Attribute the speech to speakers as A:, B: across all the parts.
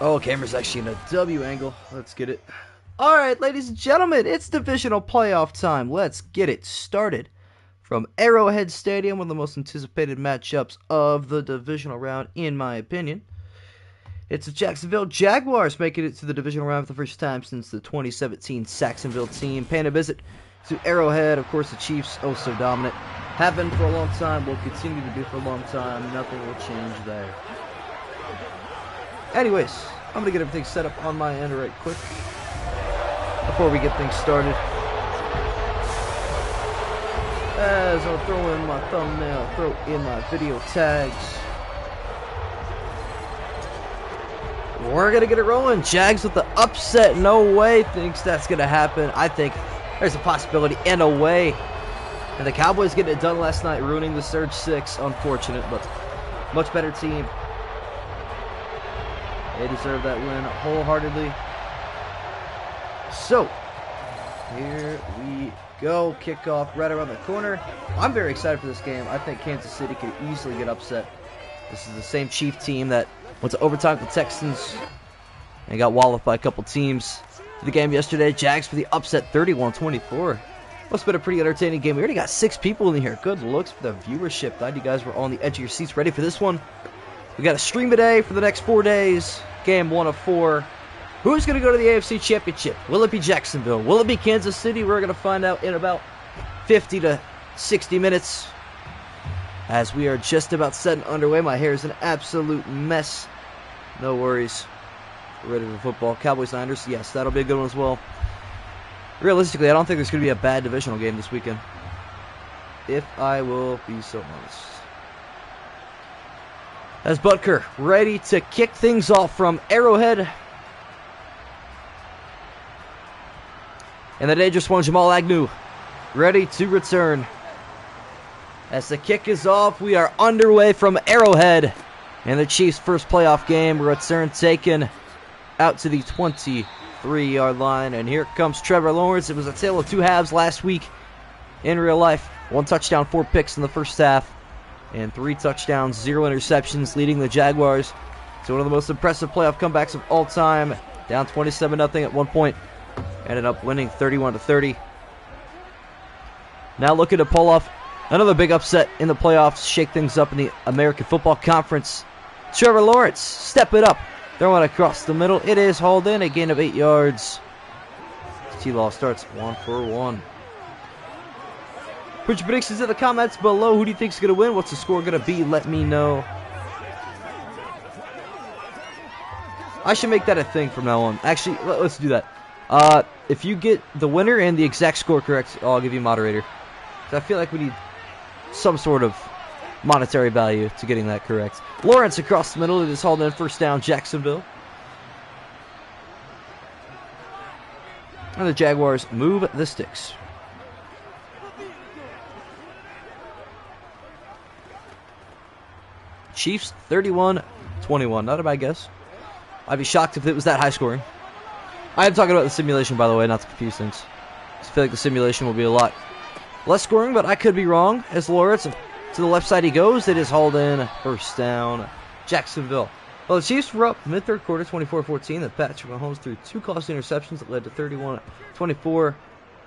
A: Oh, camera's actually in a W angle. Let's get it. Alright, ladies and gentlemen, it's divisional playoff time. Let's get it started. From Arrowhead Stadium, one of the most anticipated matchups of the divisional round, in my opinion. It's the Jacksonville Jaguars making it to the divisional round for the first time since the 2017 Saxonville team. Paying a visit to Arrowhead. Of course, the Chiefs, oh so dominant. Have been for a long time, will continue to be for a long time. Nothing will change there. Anyways, I'm going to get everything set up on my end right quick before we get things started. As I'll throw in my thumbnail, throw in my video tags. We're going to get it rolling. Jags with the upset. No way thinks that's going to happen. I think there's a possibility and a way. And the Cowboys getting it done last night, ruining the Surge 6. Unfortunate, but much better team. They deserve that win wholeheartedly. So, here we go. Kickoff right around the corner. I'm very excited for this game. I think Kansas City could easily get upset. This is the same Chief team that went to overtime with the Texans and got walloped by a couple teams. The game yesterday, Jags for the upset 31-24. Must have been a pretty entertaining game. We already got 6 people in here. Good looks for the viewership. Glad you guys were on the edge of your seats ready for this one. We got a stream today for the next 4 days. Game 1 of 4. Who's going to go to the AFC Championship? Will it be Jacksonville? Will it be Kansas City? We're going to find out in about 50 to 60 minutes. As we are just about setting underway. My hair is an absolute mess. No worries. We're ready for football. Cowboys-Niners. Yes, that'll be a good one as well. Realistically, I don't think there's going to be a bad divisional game this weekend, if I will be so honest. As Butker ready to kick things off from Arrowhead. And the dangerous one, Jamal Agnew, ready to return. As the kick is off, we are underway from Arrowhead. And the Chiefs' first playoff game, return taken out to the 23-yard line. And here comes Trevor Lawrence. It was a tale of 2 halves last week in real life. 1 touchdown, 4 picks in the first half. And 3 touchdowns, 0 interceptions, leading the Jaguars to one of the most impressive playoff comebacks of all time. Down 27-0 at one point. Ended up winning 31-30. Now looking to pull off another big upset in the playoffs. Shake things up in the American Football Conference. Trevor Lawrence, step it up. Throwing across the middle. It is hauled in. A gain of 8 yards. T-Law starts 1 for 1. Put your predictions in the comments below. Who do you think is going to win? What's the score going to be? Let me know. I should make that a thing from now on. Actually, let's do that. If you get the winner and the exact score correct, I'll give you moderator. I feel like we need some sort of monetary value to getting that correct. Lawrence across the middle. It is hauled in, first down, Jacksonville. And the Jaguars move the sticks. Chiefs 31-21. Not a bad guess. I'd be shocked if it was that high scoring. I am talking about the simulation, by the way, not to confuse things. I feel like the simulation will be a lot less scoring, but I could be wrong. As Lawrence to the left side he goes. It is hauled in. First down, Jacksonville. Well, the Chiefs were up mid-third quarter, 24-14. The Patrick Mahomes threw 2 costly interceptions that led to 31-24. Through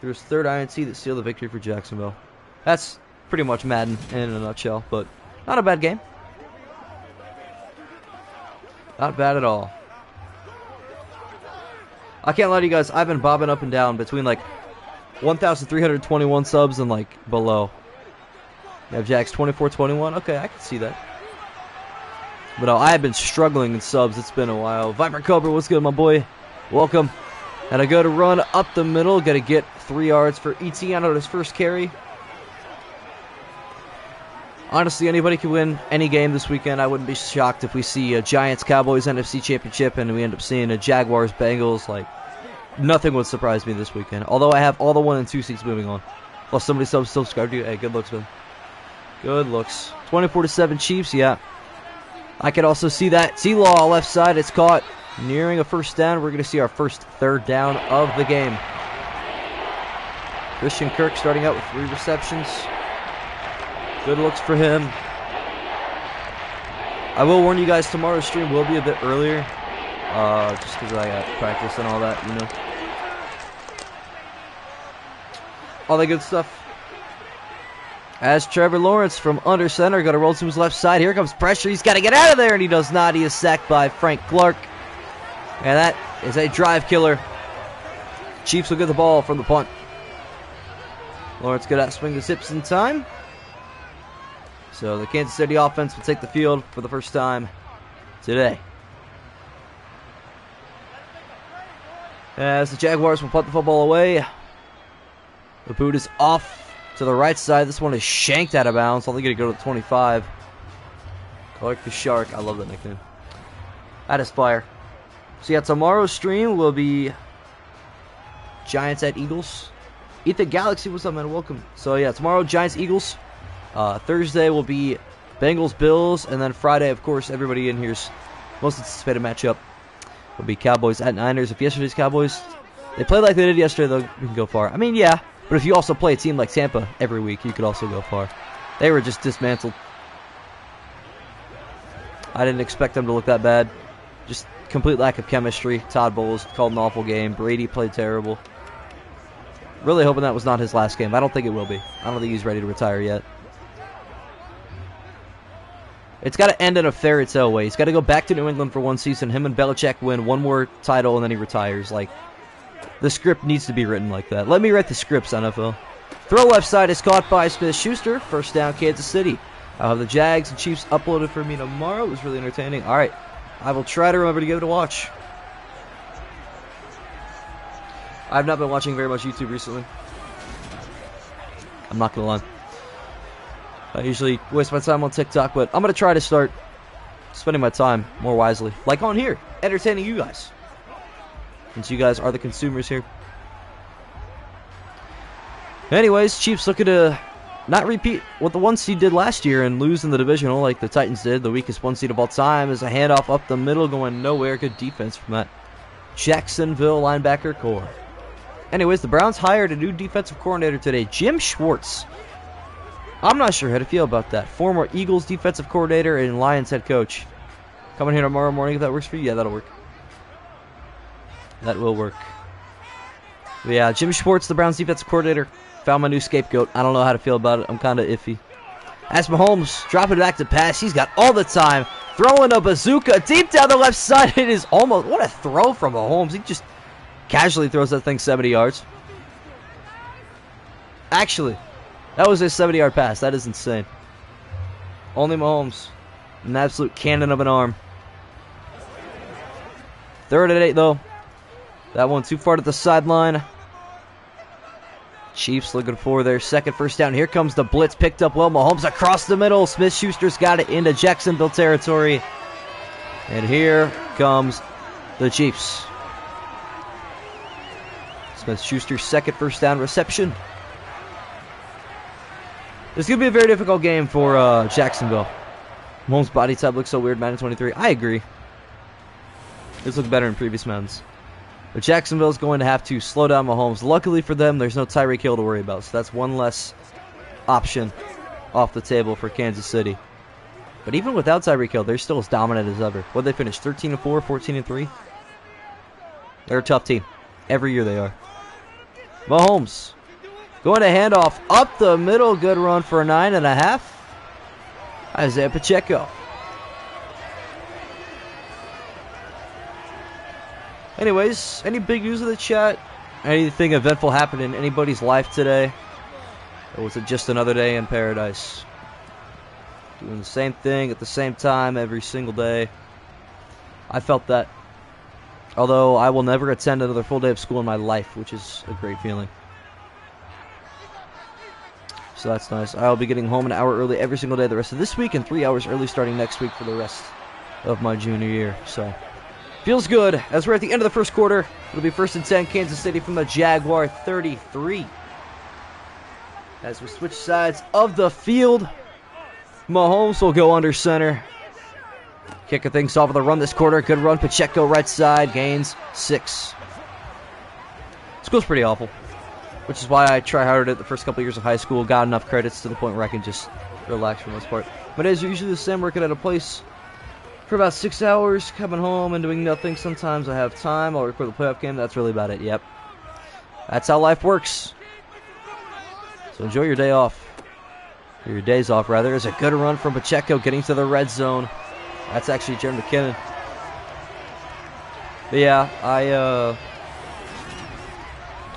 A: his third INT that sealed the victory for Jacksonville. That's pretty much Madden in a nutshell, but not a bad game. Not bad at all. I can't lie to you guys, I've been bobbing up and down between like 1,321 subs and like below. You have Jax 24-21. Okay, I can see that. But no, I have been struggling in subs. It's been a while. Viper Cobra, what's good, my boy? Welcome. And I go to run up the middle. Got to get 3 yards for Etienne on his first carry. Honestly, anybody can win any game this weekend. I wouldn't be shocked if we see a Giants-Cowboys NFC Championship and we end up seeing a Jaguars-Bengals. Like, nothing would surprise me this weekend. Although I have all the 1 and 2 seats moving on. Plus somebody subscribed to you. Hey, good looks, man. Good looks. 24-7 Chiefs, yeah. I could also see that. T-Law left side. It's caught. Nearing a first down. We're going to see our first third down of the game. Christian Kirk starting out with 3 receptions. Good looks for him. I will warn you guys, tomorrow's stream will be a bit earlier. just because I got practice and all that, you know. All that good stuff. As Trevor Lawrence from under center, going to roll to his left side. Here comes pressure. He's got to get out of there, and he does not. He is sacked by Frank Clark. And that is a drive killer. Chiefs will get the ball from the punt. Lawrence could outswing his hips in time. So the Kansas City offense will take the field for the first time today. As the Jaguars will punt the football away. The boot is off to the right side. This one is shanked out of bounds. Only going to go to the 25. Clark the Shark. I love that nickname. That is fire. So yeah, tomorrow's stream will be Giants at Eagles. Ethan Galaxy, what's up, man? Welcome. So yeah, tomorrow Giants Eagles. Thursday will be Bengals Bills, and then Friday, of course, everybody in here's most anticipated matchup will be Cowboys at Niners. If yesterday's Cowboys they played like they did yesterday, though, we can go far. I mean, yeah, but if you also play a team like Tampa every week, you could also go far. They were just dismantled. I didn't expect them to look that bad. Just complete lack of chemistry. Todd Bowles called an awful game. Brady played terrible. Really hoping that was not his last game. I don't think it will be. I don't think he's ready to retire yet. It's got to end in a fairy tale way. He's got to go back to New England for one season. Him and Belichick win one more title, and then he retires. Like, the script needs to be written like that. Let me write the scripts, NFL. Throw left side is caught by Smith-Schuster. First down, Kansas City. I'll have the Jags and Chiefs uploaded for me tomorrow. It was really entertaining. All right. I will try to remember to give it a watch. I've not been watching very much YouTube recently. I'm not going to lie. I usually waste my time on TikTok, but I'm going to try to start spending my time more wisely. Like on here, entertaining you guys. Since you guys are the consumers here. Anyways, Chiefs looking to not repeat what the 1 seed did last year and lose in the divisional like the Titans did. The weakest 1 seed of all time is a handoff up the middle going nowhere. Good defense from that Jacksonville linebacker core. Anyways, the Browns hired a new defensive coordinator today, Jim Schwartz. I'm not sure how to feel about that. Former Eagles defensive coordinator and Lions head coach. Coming here tomorrow morning if that works for you. Yeah, that'll work. That will work. But yeah, Jim Schwartz, the Browns defensive coordinator. Found my new scapegoat. I don't know how to feel about it. I'm kind of iffy. As Mahomes dropping back to pass, he's got all the time. Throwing a bazooka deep down the left side. It is almost... What a throw from Mahomes. He just casually throws that thing 70 yards. Actually, that was a 70-yard pass. That is insane. Only Mahomes. An absolute cannon of an arm. 3rd and 8, though. That one too far to the sideline. Chiefs looking for their second first down. Here comes the blitz. Picked up well. Mahomes across the middle. Smith-Schuster's got it into Jacksonville territory. And here comes the Chiefs. Smith-Schuster's second first down reception. This is going to be a very difficult game for Jacksonville. Mahomes' body type looks so weird, Madden 23. I agree. This looked better in previous Maddens. But Jacksonville's going to have to slow down Mahomes. Luckily for them, there's no Tyreek Hill to worry about. So that's one less option off the table for Kansas City. But even without Tyreek Hill, they're still as dominant as ever. What'd they finish? 13-4, 14-3? They're a tough team. Every year they are. Mahomes going to handoff up the middle. Good run for a 9.5. Isaiah Pacheco. Anyways, any big news in the chat? Anything eventful happened in anybody's life today? Or was it just another day in paradise? Doing the same thing at the same time every single day. I felt that. Although I will never attend another full day of school in my life, which is a great feeling. So that's nice. I'll be getting home an hour early every single day the rest of this week and 3 hours early starting next week for the rest of my junior year. So feels good. As we're at the end of the first quarter, it'll be 1st and 10, Kansas City from the Jaguar 33. As we switch sides of the field, Mahomes will go under center. Kicking things off with a run this quarter. Good run. Pacheco right side. Gains 6. School's pretty awful, which is why I try harder at the first couple of years of high school. Got enough credits to the point where I can just relax for the most part. But as usually the same, working at a place for about 6 hours, coming home and doing nothing. Sometimes I have time. I'll record the playoff game. That's really about it. Yep. That's how life works. So enjoy your day off. Or your days off, rather. There's a good run from Pacheco getting to the red zone. That's actually Jared McKinnon. But yeah,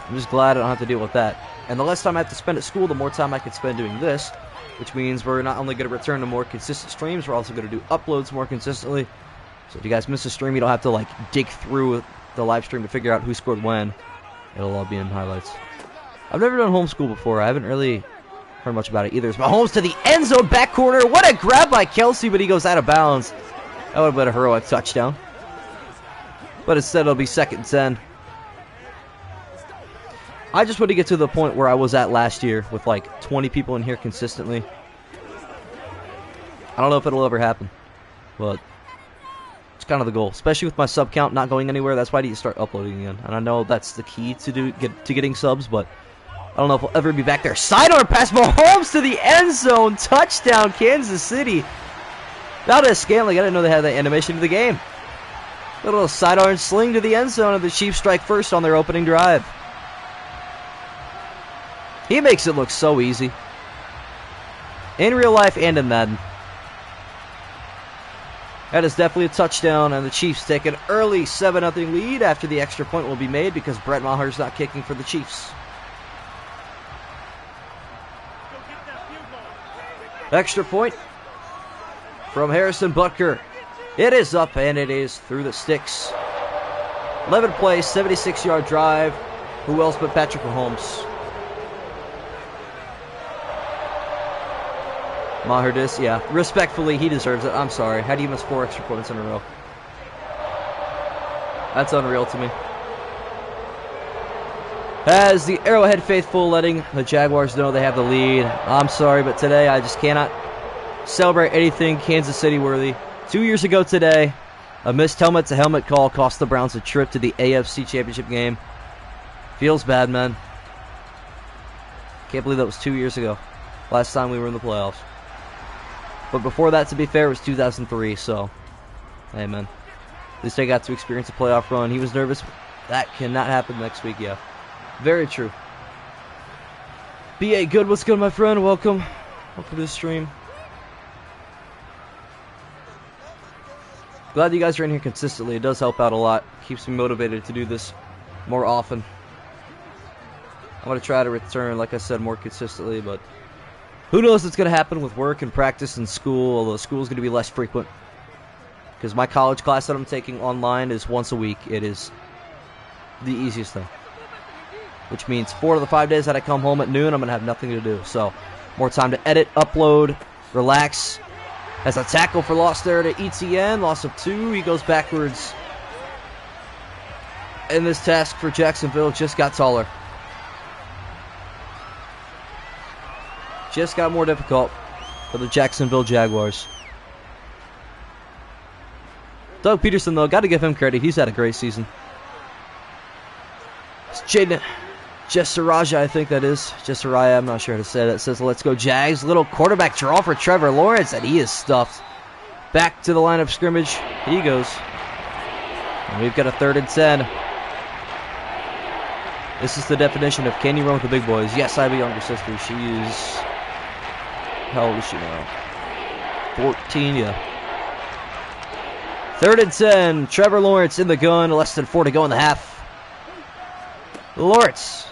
A: I'm just glad I don't have to deal with that. And the less time I have to spend at school, the more time I can spend doing this. Which means we're not only going to return to more consistent streams, we're also going to do uploads more consistently. So if you guys miss a stream, you don't have to like dig through the live stream to figure out who scored when. It'll all be in highlights. I've never done homeschool before. I haven't really heard much about it either. It's Mahomes to the end zone, back corner. What a grab by Kelsey, but he goes out of bounds. That would have been a heroic touchdown. But instead it'll be 2nd and 10. I just want to get to the point where I was at last year with like 20 people in here consistently. I don't know if it'll ever happen, but it's kind of the goal. Especially with my sub count not going anywhere. That's why I need to start uploading again. And I know that's the key to getting subs, but I don't know if we'll ever be back there. Sidearm pass, Mahomes to the end zone. Touchdown, Kansas City. Valdez-Scantling, I didn't know they had that animation to the game. Little sidearm sling to the end zone, and the Chiefs strike first on their opening drive. He makes it look so easy. In real life and in Madden. That is definitely a touchdown, and the Chiefs take an early 7-0 lead after the extra point will be made because Brett Maher's not kicking for the Chiefs. Extra point from Harrison Butker. It is up, and it is through the sticks. 11 plays, 76-yard drive. Who else but Patrick Mahomes? Maher dis, yeah. Respectfully, he deserves it. I'm sorry. How do you miss 4 extra points in a row? That's unreal to me. As the Arrowhead faithful letting the Jaguars know they have the lead. I'm sorry, but today I just cannot celebrate anything Kansas City worthy. 2 years ago today, a missed helmet-to-helmet call cost the Browns a trip to the AFC Championship game. Feels bad, man. Can't believe that was 2 years ago. Last time we were in the playoffs. But before that, to be fair, it was 2003, so, hey, man. At least I got to experience a playoff run. He was nervous. That cannot happen next week, yeah. Very true. B.A. Good, what's good, my friend? Welcome. Welcome to the stream. Glad you guys are in here consistently. It does help out a lot. Keeps me motivated to do this more often. I'm going to try to return, like I said, more consistently, but who knows what's going to happen with work and practice and school, although school is going to be less frequent. Because my college class that I'm taking online is once a week. It is the easiest thing. Which means 4 of the 5 days that I come home at noon, I'm going to have nothing to do. So, more time to edit, upload, relax. As a tackle for loss there to ETN, loss of 2. He goes backwards. And this task for Jacksonville just got taller. Just got more difficult for the Jacksonville Jaguars. Doug Peterson, though, got to give him credit. He's had a great season. It's Jaden Jessaraja, I think that is. Jessariah, I'm not sure how to say that. It says, let's go Jags. Little quarterback draw for Trevor Lawrence, and he is stuffed. Back to the line of scrimmage. He goes. And we've got a 3rd and 10. This is the definition of can you run with the big boys? Yes, I have a younger sister. She is... How old is she now? 14, yeah. 3rd and 10. Trevor Lawrence in the gun. Less than 4 to go in the half. Lawrence.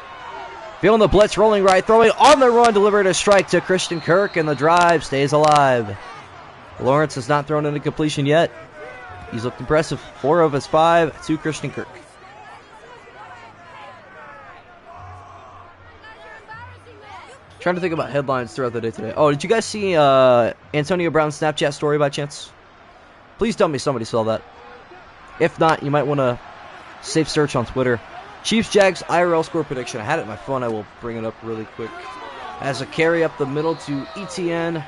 A: Feeling the blitz, rolling right, throwing on the run, delivered a strike to Christian Kirk, and the drive stays alive. Lawrence has not thrown in a completion yet. He's looked impressive. 4 of his 5 to Christian Kirk. Trying to think about headlines throughout the day today. Oh, did you guys see Antonio Brown's Snapchat story by chance? Please tell me somebody saw that. If not, you might want to safe search on Twitter. Chiefs-Jags IRL score prediction. I had it in my phone. I will bring it up really quick. As a carry up the middle to ETN.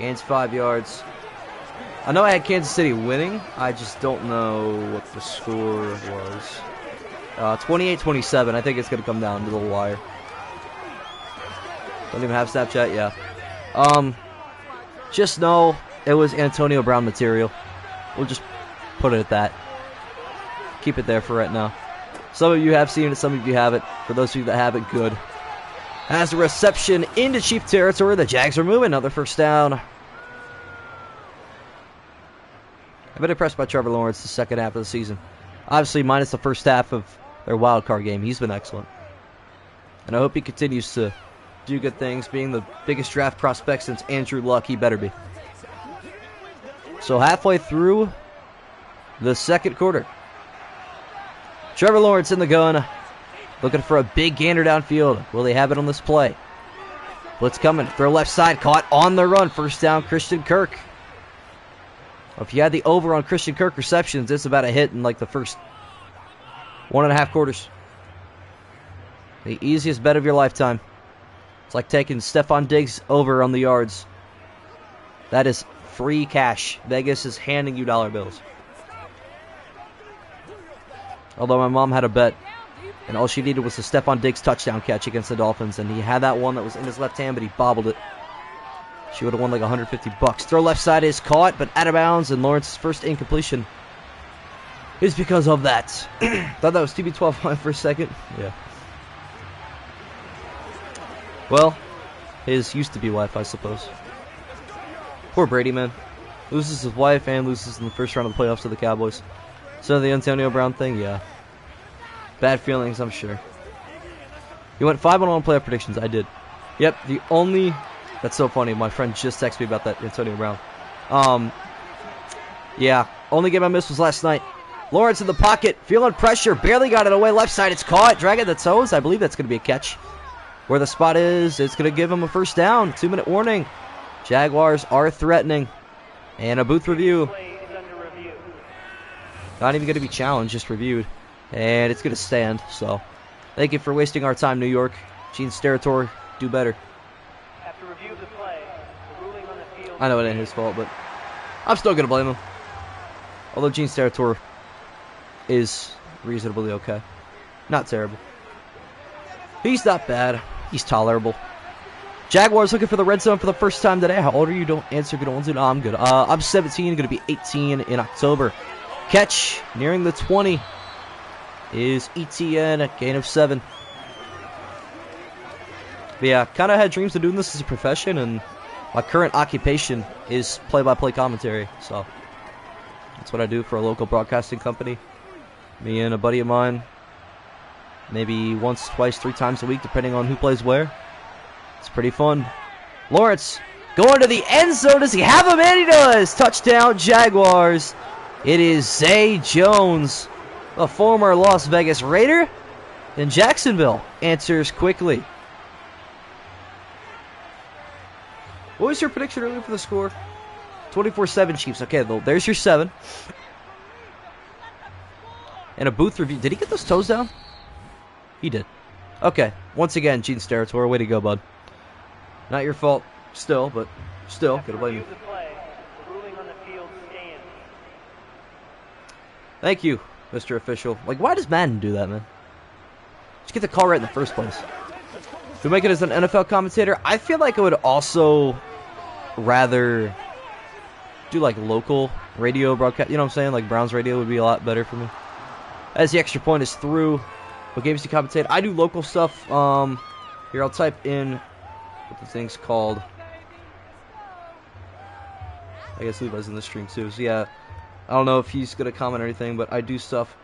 A: Gains 5 yards. I know I had Kansas City winning. I just don't know what the score was. 28-27. I think it's going to come down to the wire. Don't even have Snapchat, yeah. Just know it was Antonio Brown material. We'll just put it at that. Keep it there for right now. Some of you have seen it, some of you haven't. For those of you that haven't, good. As a reception into Chief territory, the Jags are moving. Another first down. I've been impressed by Trevor Lawrence the second half of the season. Obviously, minus the first half of their wild card game. He's been excellent. And I hope he continues to do good things. Being the biggest draft prospect since Andrew Luck, he better be. So halfway through the second quarter. Trevor Lawrence in the gun. Looking for a big gander downfield. Will they have it on this play? Blitz coming. Throw left side. Caught on the run. First down, Christian Kirk. If you had the over on Christian Kirk receptions, it's about a hit in like the first 1.5 quarters. The easiest bet of your lifetime. It's like taking Stephon Diggs over on the yards. That is free cash. Vegas is handing you dollar bills. Although my mom had a bet, and all she needed was a Stephon Diggs touchdown catch against the Dolphins, and he had that one that was in his left hand, but he bobbled it. She would have won like $150. Throw left side is caught, but out of bounds, and Lawrence's first incompletion is because of that. Thought that was TB12 for a second. Yeah. Well, his used to be wife, I suppose. Poor Brady, man. Loses his wife and loses in the first round of the playoffs to the Cowboys. So the Antonio Brown thing, yeah. Bad feelings, I'm sure. You went 5-1 on playoff predictions. I did. Yep, the only... That's so funny. My friend just texted me about that, Antonio Brown. Yeah, only game I missed was last night. Lawrence in the pocket, feeling pressure, barely got it away. Left side, it's caught. Dragging the toes. I believe that's going to be a catch. Where the spot is, it's going to give him a first down. 2-minute warning. Jaguars are threatening. And a booth review. Not even going to be challenged, just reviewed. And it's going to stand, so. Thank you for wasting our time, New York. Gene's territory, do better.
B: After review of the play, the ruling on the field...
A: I know it ain't his fault, but I'm still going to blame him. Although Gene's territory is reasonably okay. Not terrible. He's not bad. He's tolerable. Jaguars looking for the red zone for the first time today. How old are you? Don't answer if you don't want to. No, I'm good. I'm 17, going to be 18 in October. Catch nearing the 20 is ETN, a gain of 7. But yeah, kind of had dreams of doing this as a profession, and my current occupation is play-by-play commentary. So that's what I do for a local broadcasting company. Me and a buddy of mine, maybe once, twice, 3 times a week, depending on who plays where. It's pretty fun. Lawrence going to the end zone. Does he have him? And he does. Touchdown, Jaguars. It is Zay Jones, a former Las Vegas Raider, and Jacksonville answers quickly. What was your prediction earlier for the score? 24-7 Chiefs. Okay, there's your 7. And a booth review. Did he get those toes down? He did. Okay, once again, Gene's territory. Way to go, bud. Not your fault, still, but still, gotta blame you. Thank you, Mr. Official. Like, why does Madden do that, man? Just get the call right in the first place. To make it as an NFL commentator, I feel like I would also rather do like local radio broadcast. You know what I'm saying? Like Browns radio would be a lot better for me. As the extra point is through, what games do you commentate? I do local stuff. Here, I'll type in what the thing's called. I guess Levi's in the stream too. So yeah, I don't know if he's gonna comment or anything, but I do stuff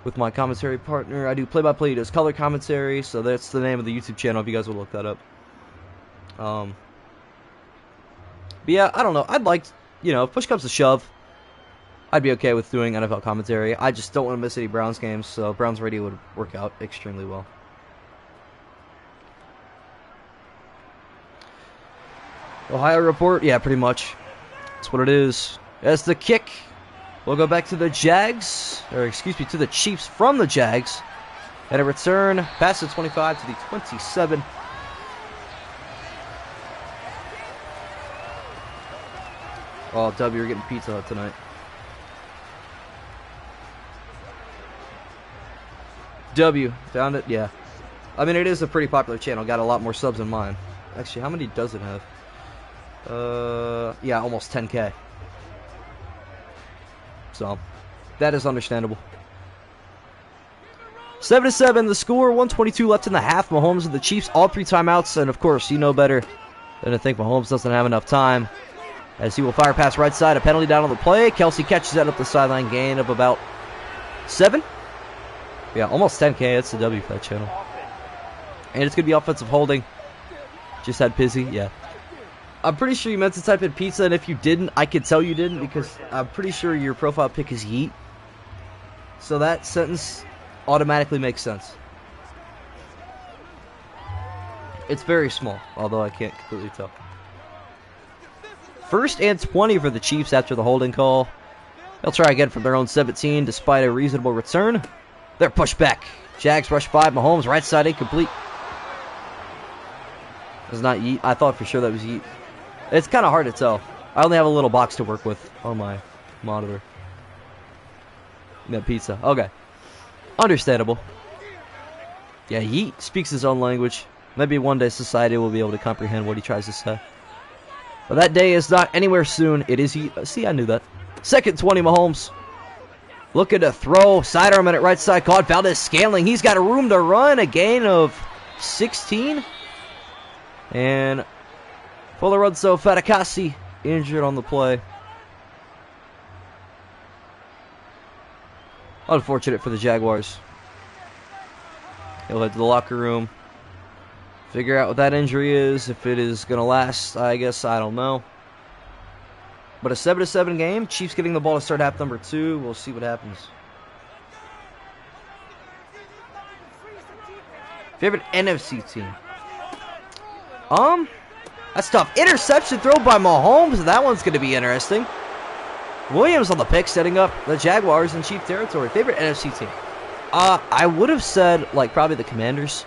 A: with my commentary partner. I do play-by-play. He does color commentary, so that's the name of the YouTube channel if you guys would look that up. But yeah, I don't know. I'd like, you know, if push comes to shove, I'd be okay with doing NFL commentary. I just don't want to miss any Browns games, so Browns radio would work out extremely well. Ohio report? Yeah, pretty much. That's what it is. As the kick, we'll go back to the Jags, or excuse me, to the Chiefs from the Jags. And a return, past the 25 to the 27. Oh, W, you're getting Pizza Hut tonight. W, found it? Yeah. I mean, it is a pretty popular channel. Got a lot more subs than mine. Actually, how many does it have? Yeah, almost 10K. So, that is understandable. 7-7 the score, 1:22 left in the half. Mahomes and the Chiefs, all 3 timeouts. And, of course, you know better than to think Mahomes doesn't have enough time. As he will fire past right side, a penalty down on the play. Kelsey catches that up the sideline, gain of about 7. Yeah, almost 10K. That's the W for that channel. And it's going to be offensive holding. Just had Pizzy, yeah. I'm pretty sure you meant to type in pizza, and if you didn't, I could tell you didn't, because I'm pretty sure your profile pic is yeet. So that sentence automatically makes sense. It's very small, although I can't completely tell. 1st and 20 for the Chiefs after the holding call. They'll try again from their own 17, despite a reasonable return. They're pushed back. Jags rush by. Mahomes right side incomplete. It's not yeet. I thought for sure that was yeet. It's kind of hard to tell. I only have a little box to work with on my monitor. No pizza. Okay. Understandable. Yeah, yeet speaks his own language. Maybe one day society will be able to comprehend what he tries to say. But that day is not anywhere soon. It is yeet. See, I knew that. 2nd 20, Mahomes. Looking to throw. Sidearm at right side. Caught Valdez-Scantling. He's got a room to run. A gain of 16. And Fuller runs so Fatakasi injured on the play. Unfortunate for the Jaguars. He'll head to the locker room. Figure out what that injury is. If it is going to last, I guess, I don't know. But a 7-7 game. Chiefs getting the ball to start half number 2. We'll see what happens. Favorite NFC team? That's tough. Interception throw by Mahomes. That one's going to be interesting. Williams on the pick, setting up the Jaguars in Chief territory. Favorite NFC team? I would have said, like, probably the Commanders.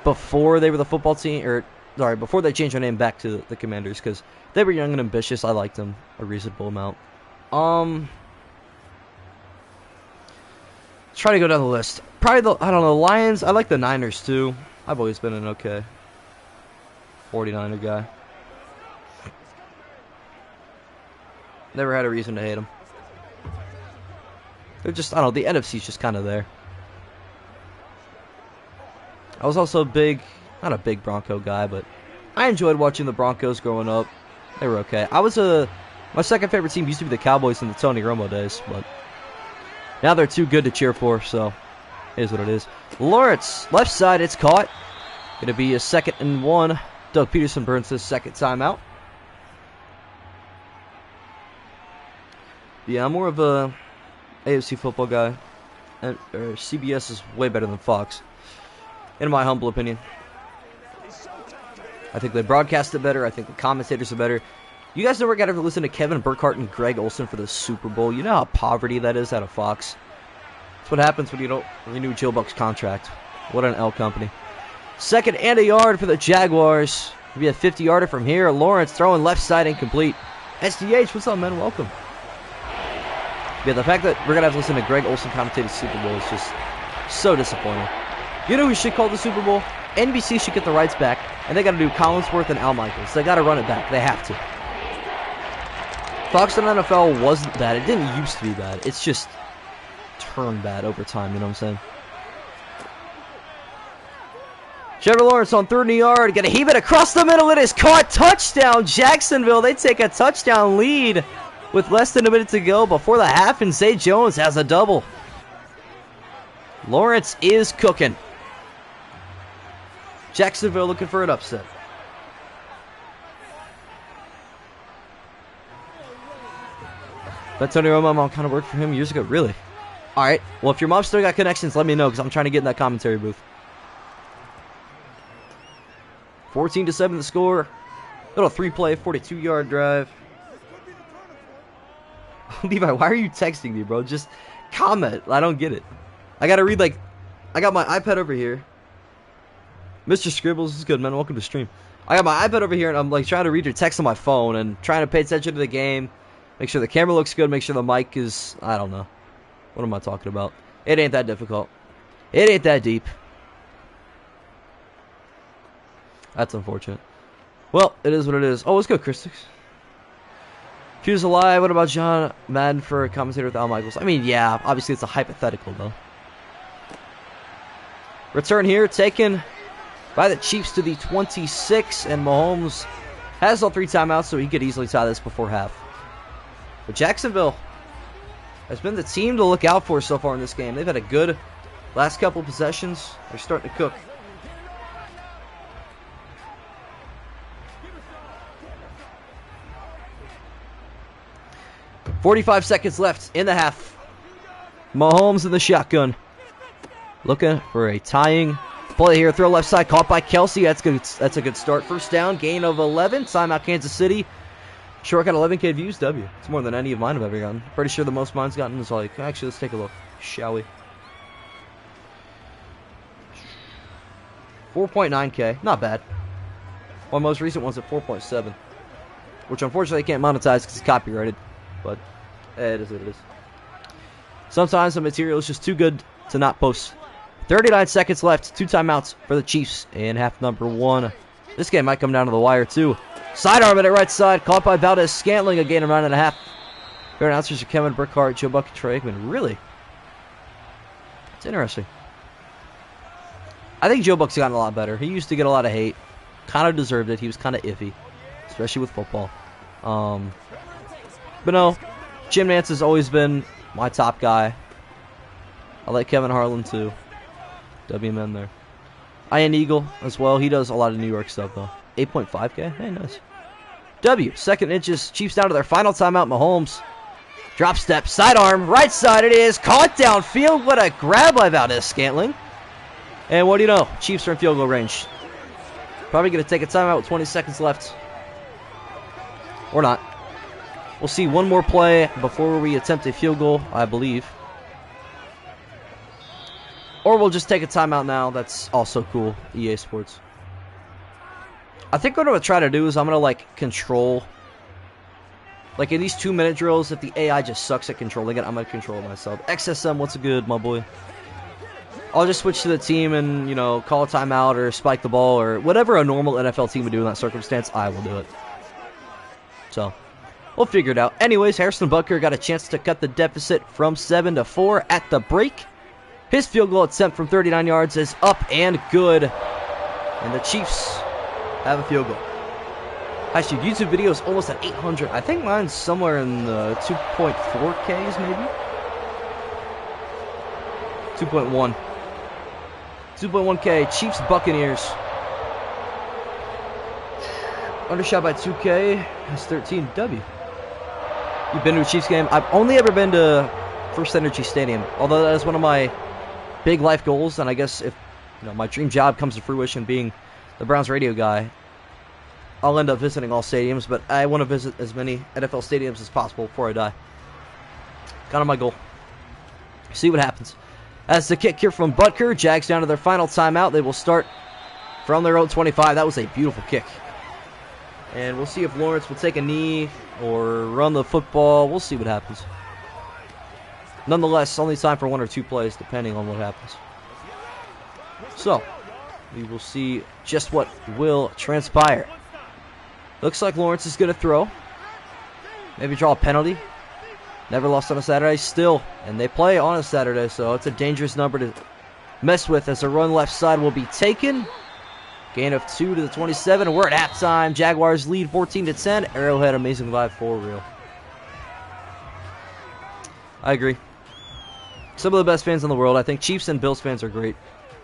A: Before they were the football team, or, sorry, before they changed their name back to the Commanders, because they were young and ambitious. I liked them a reasonable amount. Try to go down the list. Probably I don't know, Lions. I like the Niners, too. I've always been an okay 49er guy. Never had a reason to hate them. They're just, I don't know, the NFC's just kind of there. I was also not a big Bronco guy, but I enjoyed watching the Broncos growing up. They were okay. My second favorite team used to be the Cowboys in the Tony Romo days, but now they're too good to cheer for, so it is what it is. Lawrence, left side, it's caught. Going to be a 2nd and 1. Doug Peterson burns his 2nd timeout. Yeah, I'm more of a AFC football guy. And CBS is way better than Fox, in my humble opinion. I think they broadcast it better. I think the commentators are better. You guys never got to listen to Kevin Burkhardt and Greg Olson for the Super Bowl. You know how poverty that is out of Fox. That's what happens when you don't renew Joe Buck's contract. What an L company. 2nd and a yard for the Jaguars. Maybe a 50-yarder from here. Lawrence throwing left side incomplete. SDH, what's up, man? Welcome. Yeah, the fact that we're going to have to listen to Greg Olson commentate the Super Bowl is just so disappointing. You know who should call the Super Bowl? NBC should get the rights back, and they got to do Collinsworth and Al Michaels. They got to run it back. They have to. Fox and NFL wasn't bad. It didn't used to be bad. It's just turned bad over time, you know what I'm saying? Trevor Lawrence on 3rd and a yard. Going to heave it across the middle. It is caught. Touchdown, Jacksonville. They take a touchdown lead with less than a minute to go before the half, and Zay Jones has a double. Lawrence is cooking. Jacksonville looking for an upset. But Tony Romo, mom kind of worked for him years ago. Really? Alright. Well, if your mom still got connections, let me know, because I'm trying to get in that commentary booth. 14-7 the score. Little 3-play, 42-yard drive. Levi, why are you texting me, bro? Just comment. I don't get it. I gotta read, like, I got my iPad over here. Mr. Scribbles is good, man. Welcome to stream. I got my iPad over here, and I'm, like, trying to read your text on my phone and trying to pay attention to the game. Make sure the camera looks good. Make sure the mic is, I don't know. What am I talking about? It ain't that difficult. It ain't that deep. That's unfortunate. Well, it is what it is. Oh, let's go, Christix. Fuse alive. What about John Madden for a commentator with Al Michaels? I mean, yeah, obviously it's a hypothetical, though. Return here taken by the Chiefs to the 26, and Mahomes has all 3 timeouts, so he could easily tie this before half. But Jacksonville has been the team to look out for so far in this game. They've had a good last couple possessions. They're starting to cook. .45 seconds left in the half. Mahomes in the shotgun. Looking for a tying play here. Throw left side. Caught by Kelsey. That's good. That's a good start. First down. Gain of 11. Timeout Kansas City. Sure, I got 11K views. W. It's more than any of mine have ever gotten. Pretty sure the most mine's gotten is like... Actually, let's take a look. Shall we? 4.9K. Not bad. My most recent one's at 4.7. Which unfortunately I can't monetize because it's copyrighted. But it is what it is. Sometimes the material is just too good to not post. 39 seconds left. 2 timeouts for the Chiefs in half number 1. This game might come down to the wire too. Sidearm at right side. Caught by Valdez Scantling. A gain of 9.5. Fair announcers are Kevin Burkhardt, Joe Buck, and Trey Aikman. Really? It's interesting. I think Joe Buck's gotten a lot better. He used to get a lot of hate. Kind of deserved it. He was kind of iffy. Especially with football. But no, Jim Nance has always been my top guy. I like Kevin Harlan too. WMN there. Ian Eagle as well. He does a lot of New York stuff though. 8.5K. Hey, nice. W. Second inches. Chiefs down to their final timeout. Mahomes. Drop step. Sidearm. Right side it is. Caught downfield. What a grab by Valdez Scantling. And what do you know? Chiefs are in field goal range. Probably going to take a timeout with 20 seconds left. Or not. We'll see one more play before we attempt a field goal, I believe. Or we'll just take a timeout now. That's also cool. EA Sports. I think what I'm going to try to do is I'm going to, like, control. Like, in these 2-minute drills, if the AI just sucks at controlling it, I'm going to control it myself. XSM, what's good, my boy? I'll just switch to the team and, you know, call a timeout or spike the ball or whatever a normal NFL team would do in that circumstance, I will do it. So, we'll figure it out. Anyways, Harrison Butker got a chance to cut the deficit from 7 to 4 at the break. His field goal attempt from 39 yards is up and good. And the Chiefs have a field goal. Actually, YouTube video is almost at 800. I think mine's somewhere in the 2.4Ks maybe. 2.1. 2.1K. Chiefs Buccaneers. Undershot by 2K. That's 13W. You've been to a Chiefs game? I've only ever been to First Energy Stadium. Although that is one of my big life goals. And I guess if my dream job comes to fruition being the Browns radio guy, I'll end up visiting all stadiums. But I want to visit as many NFL stadiums as possible before I die. Kind of my goal. See what happens. As the kick here from Butker. Jags down to their final timeout. They will start from their own 25. That was a beautiful kick. And we'll see if Lawrence will take a knee or run the football. We'll see what happens. Nonetheless, only time for 1 or 2 plays, depending on what happens. So, we will see just what will transpire. Looks like Lawrence is going to throw. Maybe draw a penalty. Never lost on a Saturday still. And they play on a Saturday, so it's a dangerous number to mess with as a run left side will be taken. Gain of 2 to the 27. We're at halftime. Jaguars lead 14-10. Arrowhead, amazing vibe for real. I agree. Some of the best fans in the world. I think Chiefs and Bills fans are great,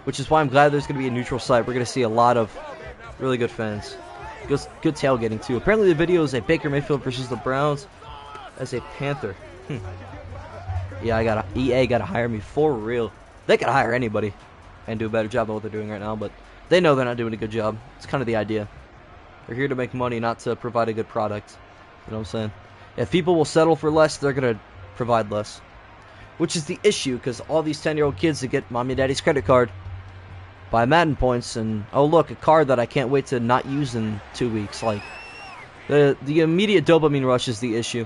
A: which is why I'm glad there's going to be a neutral site. We're going to see a lot of really good fans. Good tailgating, too. Apparently the video is a Baker Mayfield versus the Browns as a Panther. Yeah, EA got to hire me for real. They could hire anybody and do a better job than what they're doing right now, but they know they're not doing a good job. It's kind of the idea. They're here to make money, not to provide a good product. You know what I'm saying? If people will settle for less, they're going to provide less. Which is the issue, because all these 10-year-old kids that get mommy and daddy's credit card buy Madden points, and oh look, a card that I can't wait to not use in 2 weeks. Like, the immediate dopamine rush is the issue.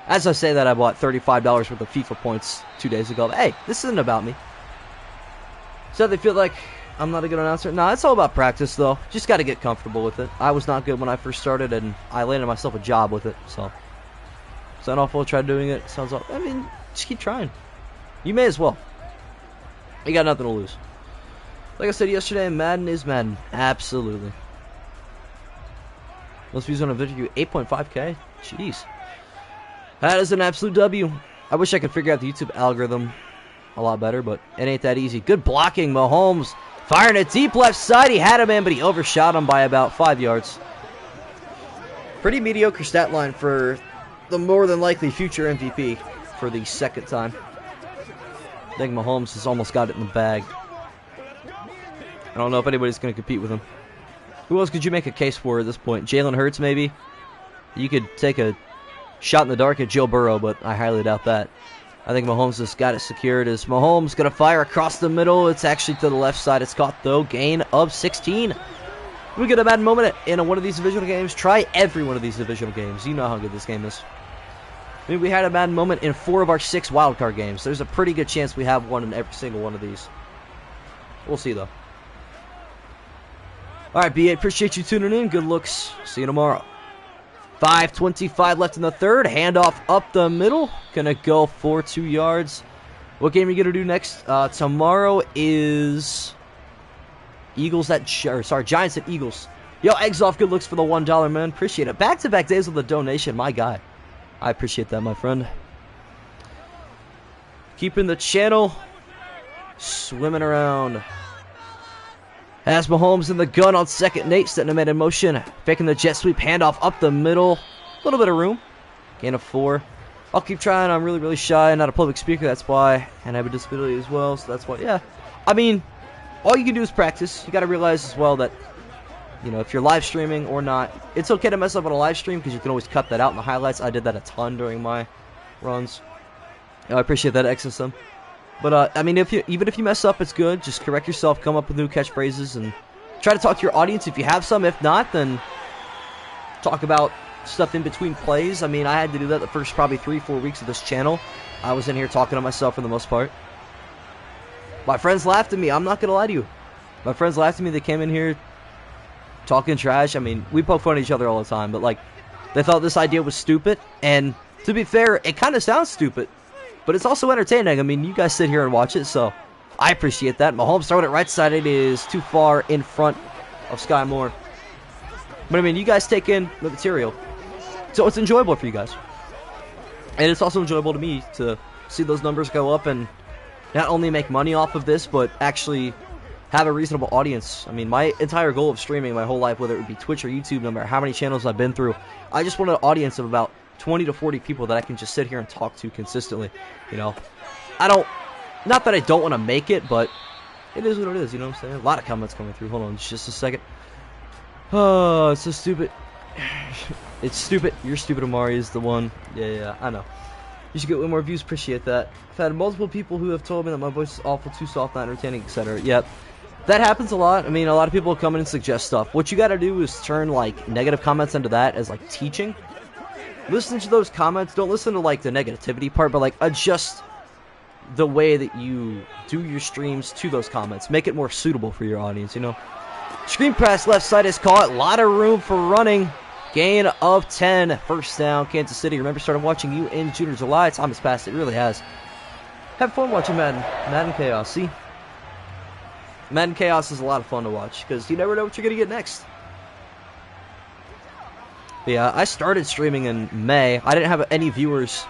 A: As I say that, I bought $35 worth of FIFA points 2 days ago. Hey, this isn't about me. So they feel like I'm not a good announcer. Nah, it's all about practice, though. Just got to get comfortable with it. I was not good when I first started, and I landed myself a job with it. So Sound awful? Try doing it. Sounds awful. I mean, just keep trying. You may as well. You got nothing to lose. Like I said yesterday, Madden is Madden. Absolutely. Most views on a video, 8.5K. Jeez. That is an absolute W. I wish I could figure out the YouTube algorithm a lot better, but it ain't that easy. Good blocking. Mahomes firing it deep left side. He had him in, but he overshot him by about 5 yards. Pretty mediocre stat line for the more than likely future MVP for the second time. I think Mahomes has almost got it in the bag. I don't know if anybody's going to compete with him. Who else could you make a case for at this point? Jalen Hurts, maybe? You could take a shot in the dark at Joe Burrow, but I highly doubt that. I think Mahomes has got it secured. As Mahomes going to fire across the middle. It's actually to the left side. It's caught, though. Gain of 16. We get a Madden moment in one of these divisional games. Try every one of these divisional games. You know how good this game is. I mean, we had a Madden moment in 4 of our 6 wildcard games. There's a pretty good chance we have one in every single one of these. We'll see, though. Alright, B8, appreciate you tuning in. Good looks. See you tomorrow. 5:25 left in the third. Handoff up the middle. Gonna go for 2 yards. What game are you gonna do next? Tomorrow is Giants at Eagles. Yo, eggs off. Good looks for the $1, man. Appreciate it. Back-to-back days with the donation. My guy. I appreciate that, my friend. Keeping the channel swimming around. As Mahomes in the gun on second. Nate setting him in motion. Faking the jet sweep. Handoff up the middle. A little bit of room. Gain of 4. I'll keep trying. I'm really, really shy. Not a public speaker. That's why. And I have a disability as well. So that's why. Yeah. I mean, all you can do is practice. You got to realize as well that, you know, if you're live streaming or not, it's okay to mess up on a live stream because you can always cut that out in the highlights. I did that a ton during my runs. I appreciate that, XSM. But, I mean, even if you mess up, it's good. Just correct yourself, come up with new catchphrases, and try to talk to your audience if you have some. If not, then talk about stuff in between plays. I mean, I had to do that the first probably 3-4 weeks of this channel. I was in here talking to myself for the most part. My friends laughed at me. I'm not going to lie to you. My friends laughed at me. They came in here talking trash. I mean, we poke fun at each other all the time, but, like, they thought this idea was stupid. And to be fair, it kind of sounds stupid. But it's also entertaining. I mean, you guys sit here and watch it, so I appreciate that. Mahomes throwing it right side. It is too far in front of Sky Moore. But, I mean, you guys take in the material. So it's enjoyable for you guys. And it's also enjoyable to me to see those numbers go up and not only make money off of this, but actually have a reasonable audience. I mean, my entire goal of streaming my whole life, whether it would be Twitch or YouTube, no matter how many channels I've been through, I just want an audience of about 20 to 40 people that I can just sit here and talk to consistently. You know, not that I don't want to make it, but it is what it is, you know what I'm saying? A lot of comments coming through. Hold on just a second. Oh, it's so stupid. It's stupid. You're stupid, Amari is the one. Yeah, I know. You should get way more views. Appreciate that. I've had multiple people who have told me that my voice is awful, too soft, not entertaining, etc. Yep. That happens a lot. I mean, a lot of people come in and suggest stuff. What you got to do is turn, like, negative comments into that as, like, teaching. Listen to those comments. Don't listen to, like, the negativity part, but, like, adjust the way that you do your streams to those comments. Make it more suitable for your audience, you know? Screen press left side is caught. A lot of room for running. Gain of 10. First down, Kansas City. Remember, started watching you in June or July. Time has passed. It really has. Have fun watching Madden. Madden Chaos. See? Madden Chaos is a lot of fun to watch because you never know what you're going to get next. But yeah, I started streaming in May. I didn't have any viewers.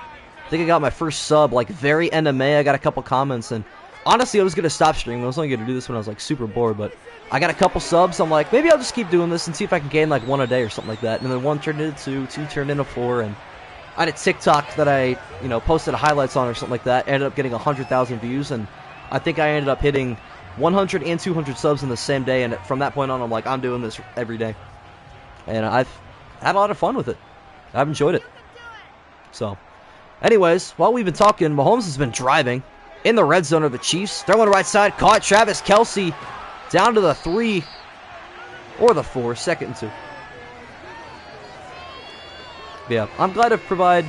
A: I think I got my first sub like very end of May. I got a couple comments, and honestly, I was going to stop streaming. I was only going to do this when I was like super bored, but I got a couple subs. I'm like, maybe I'll just keep doing this and see if I can gain like 1 a day or something like that. And then 1 turned into 2, 2 turned into 4, and I had a TikTok that I, posted highlights on or something like that. Ended up getting 100,000 views, and I think I ended up hitting 100 and 200 subs in the same day. And from that point on, I'm like, I'm doing this every day, and I've had a lot of fun with it. I've enjoyed it. So, anyways, while we've been talking, Mahomes has been driving in the red zone of the Chiefs. Throwing right side, caught Travis Kelce down to the 3 or the 4, 2nd and 2. Yeah, I'm glad to provide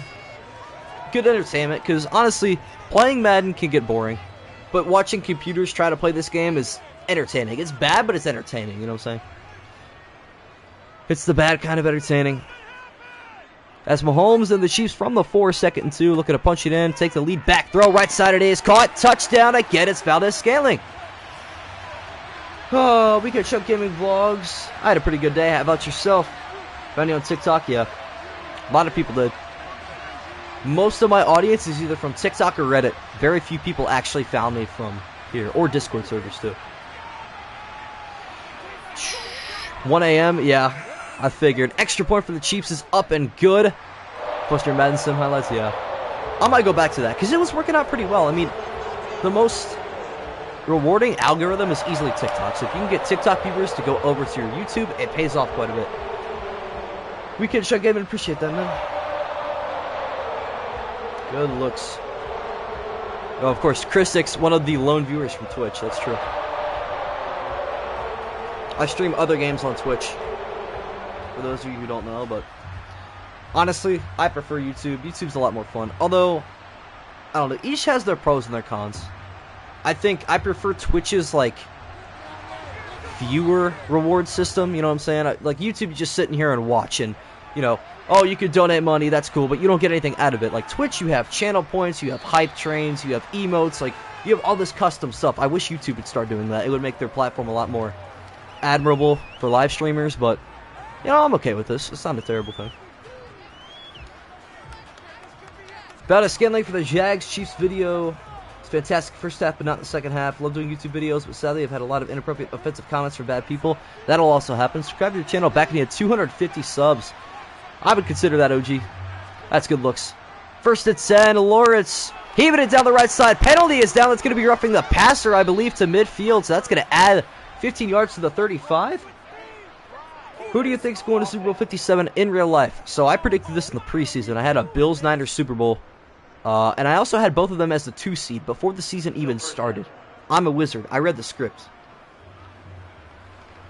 A: good entertainment because honestly, playing Madden can get boring, but watching computers try to play this game is entertaining. It's bad, but it's entertaining. You know what I'm saying? It's the bad kind of entertaining. As Mahomes and the Chiefs from the 4, 2nd and 2, looking to punch it in, take the lead back, throw right side it is, caught, touchdown, again, it's Valdez-Scantling. Oh, we got Chuck Gaming Vlogs. I had a pretty good day. How about yourself? Found you on TikTok? Yeah. A lot of people did. Most of my audience is either from TikTok or Reddit. Very few people actually found me from here, or Discord servers too. 1 a.m. Yeah, I figured. Extra point for the Chiefs is up and good. Post your Madden Sim highlights, yeah. I might go back to that because it was working out pretty well. I mean, the most rewarding algorithm is easily TikTok. So if you can get TikTok viewers to go over to your YouTube, it pays off quite a bit. Weekend Shot Gaming, appreciate that, man. Good looks. Oh, of course, Chris6, one of the lone viewers from Twitch. That's true. I stream other games on Twitch. For those of you who don't know, but honestly, I prefer YouTube. YouTube's a lot more fun. Although, I don't know, each has their pros and their cons. I think I prefer Twitch's, like, viewer reward system, you know what I'm saying? Like, YouTube, you just sit in here and watch, and, you know, oh, you could donate money, that's cool, but you don't get anything out of it. Like, Twitch, you have channel points, you have hype trains, you have emotes, like, you have all this custom stuff. I wish YouTube would start doing that. It would make their platform a lot more admirable for live streamers, but, you know, I'm okay with this. It's not a terrible thing. About a scan link for the Jags Chiefs video. It's fantastic first half, but not the second half. Love doing YouTube videos, but sadly I've had a lot of inappropriate offensive comments from bad people. That'll also happen. Subscribe to your channel back when you had 250 subs. I would consider that, OG. That's good looks. First and 10, Lawrence heaving it down the right side. Penalty is down. That's going to be roughing the passer, I believe, to midfield. So that's going to add 15 yards to the 35. Who do you think's going to Super Bowl 57 in real life? So I predicted this in the preseason. I had a Bills-Niners Super Bowl. And I also had both of them as the 2 seed before the season even started. I'm a wizard. I read the script.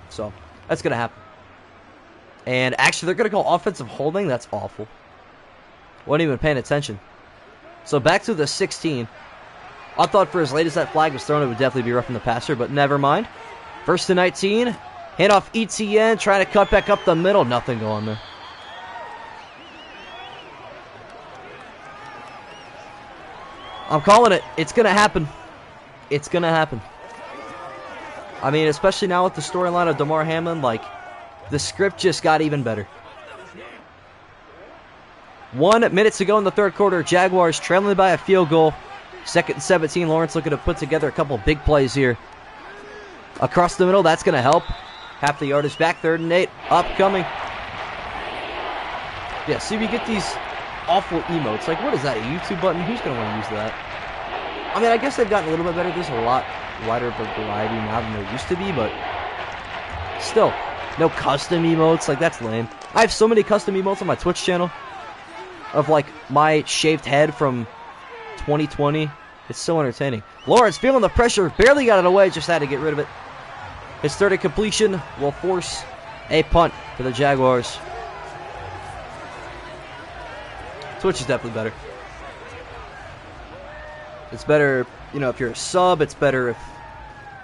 A: So, that's going to happen. And actually, they're going to call offensive holding. That's awful. Wasn't even paying attention. So, back to the 16. I thought for as late as that flag was thrown, it would definitely be roughing the passer, but never mind. First and 19. Handoff ETN, trying to cut back up the middle. Nothing going there. I'm calling it. It's going to happen. It's going to happen. I mean, especially now with the storyline of Damar Hamlin, like, the script just got even better. 1 minute to go in the third quarter. Jaguars trailing by a field goal. Second and 17. Lawrence looking to put together a couple big plays here. Across the middle, that's going to help. Half the yardage back. 3rd and 8. Upcoming. Yeah, see, we get these awful emotes. Like, what is that, a YouTube button? Who's going to want to use that? I mean, I guess they've gotten a little bit better. There's a lot wider of a variety now than there used to be, but still, no custom emotes. Like, that's lame. I have so many custom emotes on my Twitch channel of, like, my shaved head from 2020. It's so entertaining. Lawrence feeling the pressure. Barely got it away. Just had to get rid of it. His third completion will force a punt for the Jaguars. Twitch is definitely better. It's better, you know, if you're a sub. It's better if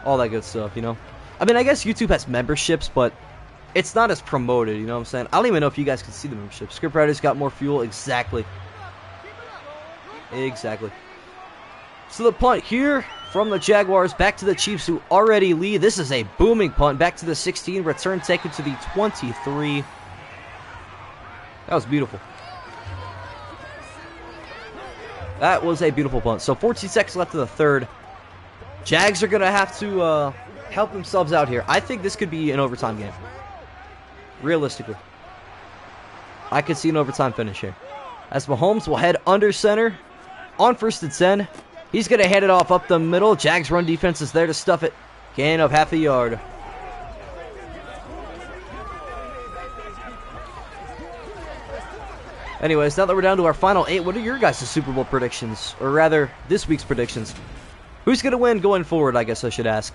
A: all that good stuff, you know. I mean, I guess YouTube has memberships, but it's not as promoted, you know what I'm saying? I don't even know if you guys can see the membership. Scriptwriters got more fuel. Exactly. Exactly. So the punt here from the Jaguars back to the Chiefs, who already lead. This is a booming punt. Back to the 16. Return taken to the 23. That was beautiful. That was a beautiful punt. So 14 seconds left in the third. Jags are going to have to help themselves out here. I think this could be an overtime game. Realistically. I could see an overtime finish here. As Mahomes will head under center on 1st and 10. He's going to hand it off up the middle. Jags run defense is there to stuff it. Gain of half a yard. Anyways, now that we're down to our final 8, what are your guys' Super Bowl predictions? Or rather, this week's predictions. Who's going to win going forward, I guess I should ask.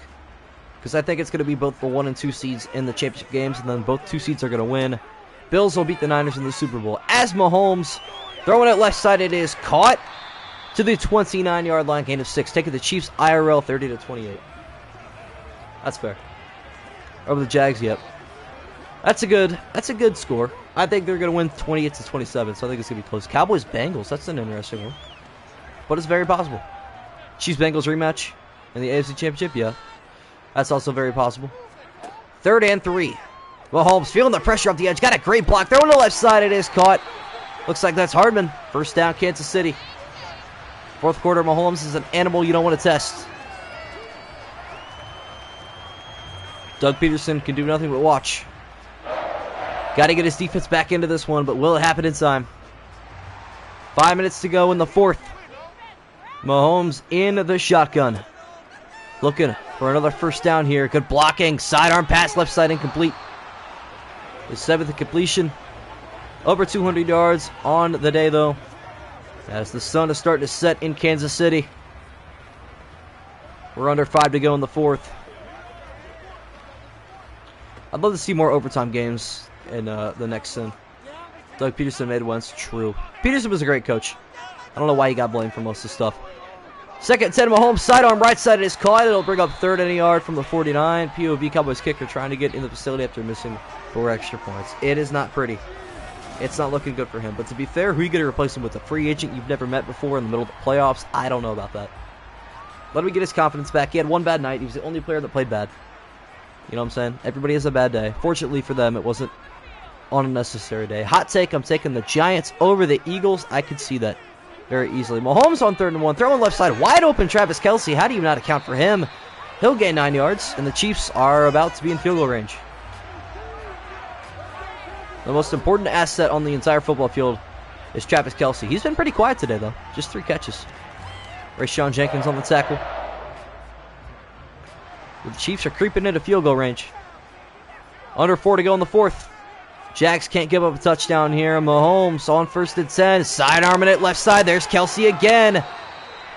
A: Because I think it's going to be both the 1 and 2 seeds in the championship games, and then both 2 seeds are going to win. Bills will beat the Niners in the Super Bowl. As Mahomes throwing it left side, it is caught to the 29-yard line, gain of 6, taking the Chiefs IRL 30-28. That's fair. Over the Jags, yep. That's a good score. I think they're going to win 28-27, so I think it's going to be close. Cowboys-Bengals, that's an interesting one. But it's very possible. Chiefs-Bengals rematch in the AFC Championship, yeah. That's also very possible. 3rd and 3. Mahomes feeling the pressure up the edge. Got a great block. Throw on the left side. It is caught. Looks like that's Hardman. First down, Kansas City. 4th quarter, Mahomes is an animal you don't want to test. Doug Peterson can do nothing but watch. Got to get his defense back into this one, but will it happen in time? 5 minutes to go in the 4th. Mahomes in the shotgun. Looking for another first down here. Good blocking. Sidearm pass, left side incomplete. His 7th completion. Over 200 yards on the day, though, as the sun is starting to set in Kansas City. We're under 5 to go in the 4th. I'd love to see more overtime games in the next sin. Doug Peterson made once. True. Peterson was a great coach. I don't know why he got blamed for most of the stuff. 2nd and 10, Mahomes, sidearm right side is caught. It'll bring up 3rd and a yard from the 49. POV Cowboys kicker trying to get in the facility after missing 4 extra points. It is not pretty. It's not looking good for him. But to be fair, who are you going to replace him with? A free agent you've never met before in the middle of the playoffs? I don't know about that. Let him get his confidence back. He had one bad night. He was the only player that played bad. You know what I'm saying? Everybody has a bad day. Fortunately for them, it wasn't on a necessary day. Hot take, I'm taking the Giants over the Eagles. I could see that very easily. Mahomes on 3rd and 1. Throwing left side. Wide open Travis Kelce. How do you not account for him? He'll gain 9 yards. And the Chiefs are about to be in field goal range. The most important asset on the entire football field is Travis Kelce. He's been pretty quiet today, though. Just 3 catches. Rayshawn Jenkins on the tackle. The Chiefs are creeping into field goal range. Under 4 to go in the 4th. Jags can't give up a touchdown here. Mahomes on 1st and 10. Sidearming it left side. There's Kelce again.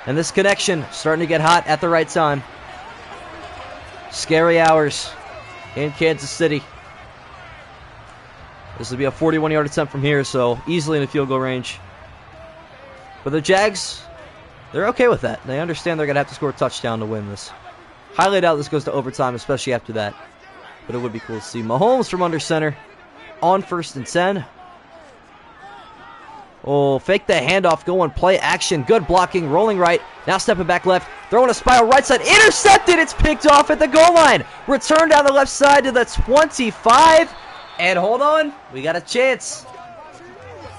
A: And this connection starting to get hot at the right time. Scary hours in Kansas City. This will be a 41-yard attempt from here, so easily in the field goal range. But the Jags, they're okay with that. They understand they're going to have to score a touchdown to win this. Highly doubt this goes to overtime, especially after that. But it would be cool to see. Mahomes from under center on 1st and 10. Oh, fake the handoff, going play action. Good blocking, rolling right. Now stepping back left. Throwing a spiral right side. Intercepted. It's picked off at the goal line. Return down the left side to the 25. And hold on. We got a chance.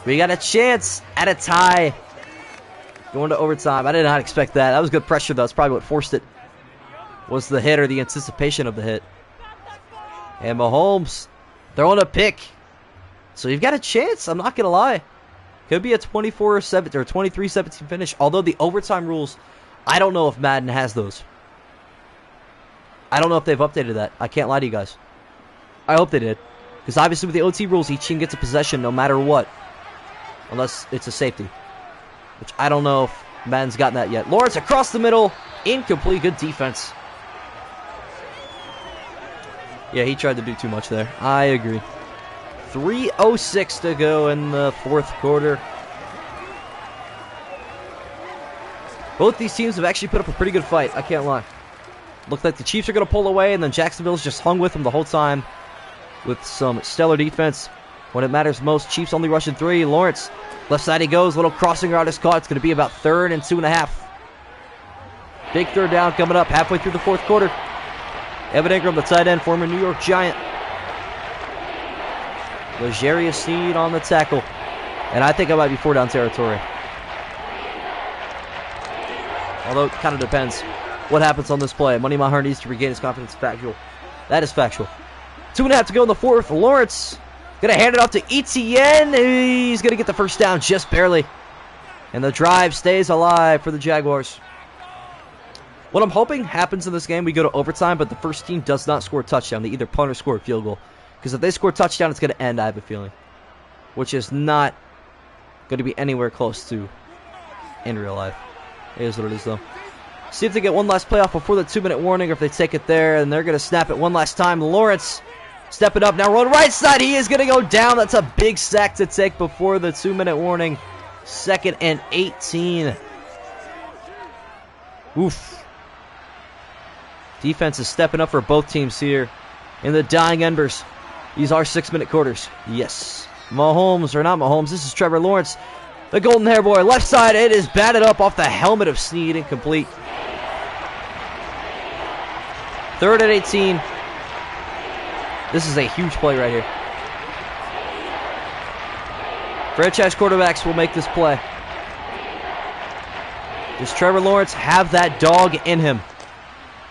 A: We got a chance at a tie. Going to overtime. I did not expect that. That was good pressure, though. That's probably what forced it. Was the hit or the anticipation of the hit. And Mahomes throwing a pick. So you've got a chance. I'm not going to lie. Could be a 24-7 or 23-17 finish. Although the overtime rules, I don't know if Madden has those. I don't know if they've updated that. I can't lie to you guys. I hope they did. Because obviously with the OT rules, each team gets a possession no matter what. Unless it's a safety. Which I don't know if Madden's gotten that yet. Lawrence across the middle. Incomplete. Good defense. Yeah, he tried to do too much there. I agree. 3:06 to go in the 4th quarter. Both these teams have actually put up a pretty good fight. I can't lie. Looked like the Chiefs are going to pull away, and then Jacksonville's just hung with them the whole time with some stellar defense. When it matters most, Chiefs only rushing 3. Lawrence, left side he goes. Little crossing route is caught. It's going to be about 3rd and 2.5. Big 3rd down coming up halfway through the 4th quarter. Evan Ingram, the tight end, former New York Giant. L'Jarius Sneed on the tackle. And I think I might be 4-down territory. Although it kind of depends what happens on this play. Money Maher needs to regain his confidence. Factual. That is factual. 2.5 to go in the 4th. Lawrence going to hand it off to Etienne. He's going to get the first down just barely. And the drive stays alive for the Jaguars. What I'm hoping happens in this game, we go to overtime, but the first team does not score a touchdown. They either punt or score a field goal. Because if they score a touchdown, it's going to end, I have a feeling. Which is not going to be anywhere close to in real life. It is what it is, though. See if they get one last playoff before the 2-minute warning, or if they take it there, and they're going to snap it one last time. Lawrence stepping up. Now roll right side. He is going to go down. That's a big sack to take before the 2-minute warning. 2nd and 18. Oof. Defense is stepping up for both teams here in the dying embers These are 6-minute quarters. Yes. Mahomes, or not Mahomes, this is Trevor Lawrence. The golden hair boy. Left side, it is batted up off the helmet of Snead. Incomplete. 3rd and 18. This is a huge play right here. Franchise quarterbacks will make this play. Does Trevor Lawrence have that dog in him?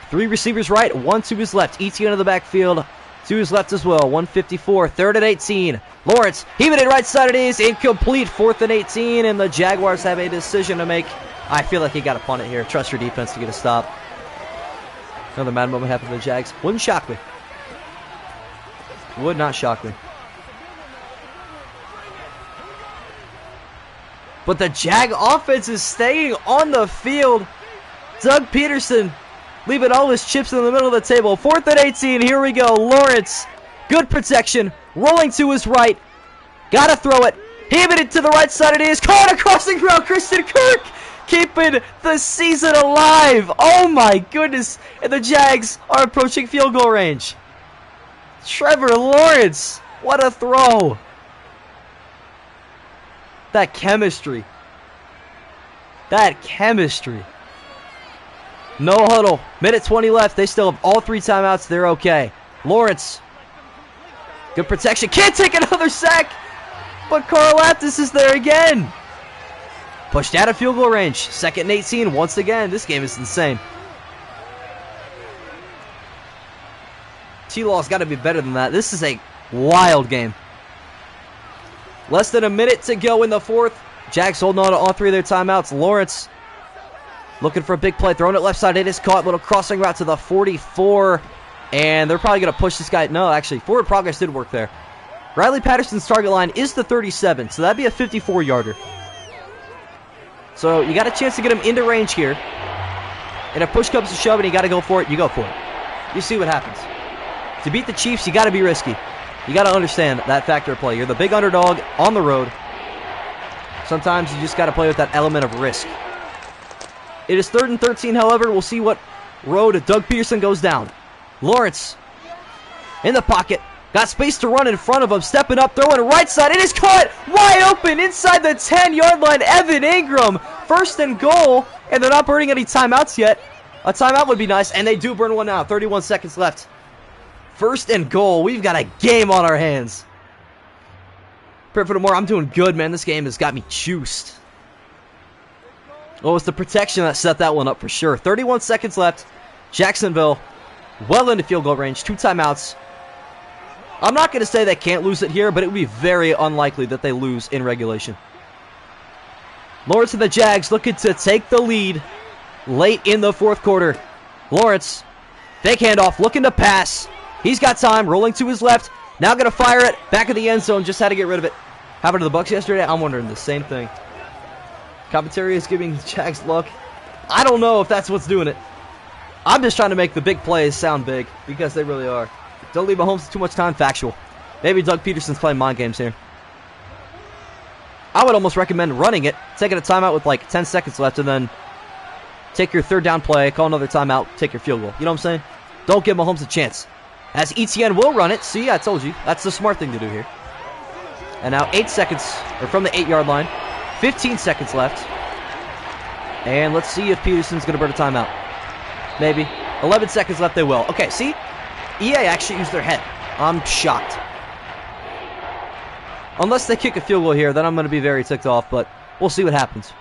A: 3 receivers right, 1 to his left. ETN in the backfield, to his left as well. 154, 3rd and 18. Lawrence, heaving it right side, it is incomplete. 4th and 18, and the Jaguars have a decision to make. I feel like he got to punt it here. Trust your defense to get a stop. Another Madden moment happened to the Jags. Wouldn't shock me. Would not shock me. But the Jag offense is staying on the field. Doug Peterson leaving all his chips in the middle of the table. 4th and 18. Here we go. Lawrence. Good protection. Rolling to his right. Gotta throw it. Heaving it to the right side. It is caught across the ground. Christian Kirk keeping the season alive. Oh my goodness. And the Jags are approaching field goal range. Trevor Lawrence. What a throw. That chemistry. That chemistry. No huddle. Minute 20 left. They still have all 3 timeouts. They're okay. Lawrence. Good protection. Can't take another sack. But Carl Aptis is there again. Pushed out of field goal range. 2nd and 18. Once again, this game is insane. T-Law's got to be better than that. This is a wild game. Less than a minute to go in the 4th. Jags holding on to all 3 of their timeouts. Lawrence looking for a big play. Throwing it left side. It is caught. Little crossing route to the 44. And they're probably going to push this guy. No, actually, forward progress did work there. Riley Patterson's target line is the 37. So that'd be a 54-yarder. So you got a chance to get him into range here. And if push comes to shove and you got to go for it, you go for it. You see what happens. To beat the Chiefs, you got to be risky. You got to understand that factor of play. You're the big underdog on the road. Sometimes you just got to play with that element of risk. It is 3rd and 13, however. We'll see what road Doug Peterson goes down. Lawrence in the pocket. Got space to run in front of him. Stepping up, throwing right side. It is caught wide open inside the 10-yard line. Evan Ingram. 1st and goal. And they're not burning any timeouts yet. A timeout would be nice. And they do burn one now. 31 seconds left. 1st and goal. We've got a game on our hands. Prepare for tomorrow. I'm doing good, man. This game has got me juiced. Oh, it's the protection that set that one up for sure. 31 seconds left. Jacksonville well into field goal range. 2 timeouts. I'm not going to say they can't lose it here, but it would be very unlikely that they lose in regulation. Lawrence and the Jags looking to take the lead late in the 4th quarter. Lawrence, fake handoff, looking to pass. He's got time, rolling to his left. Now going to fire it. Back of the end zone, just had to get rid of it. Happened to the Bucs yesterday? I'm wondering the same thing. Commentary is giving the Jags luck. I don't know if that's what's doing it. I'm just trying to make the big plays sound big, because they really are. Don't leave Mahomes too much time. Factual. Maybe Doug Peterson's playing mind games here. I would almost recommend running it, taking a timeout with like 10 seconds left, and then take your 3rd down play, call another timeout, take your field goal. You know what I'm saying? Don't give Mahomes a chance. As ETN will run it. See, I told you. That's the smart thing to do here. And now 8 seconds, or from the 8-yard line. 15 seconds left. And let's see if Peterson's going to burn a timeout. Maybe. 11 seconds left, they will. Okay, see? EA actually used their head. I'm shocked. Unless they kick a field goal here, then I'm going to be very ticked off, but we'll see what happens.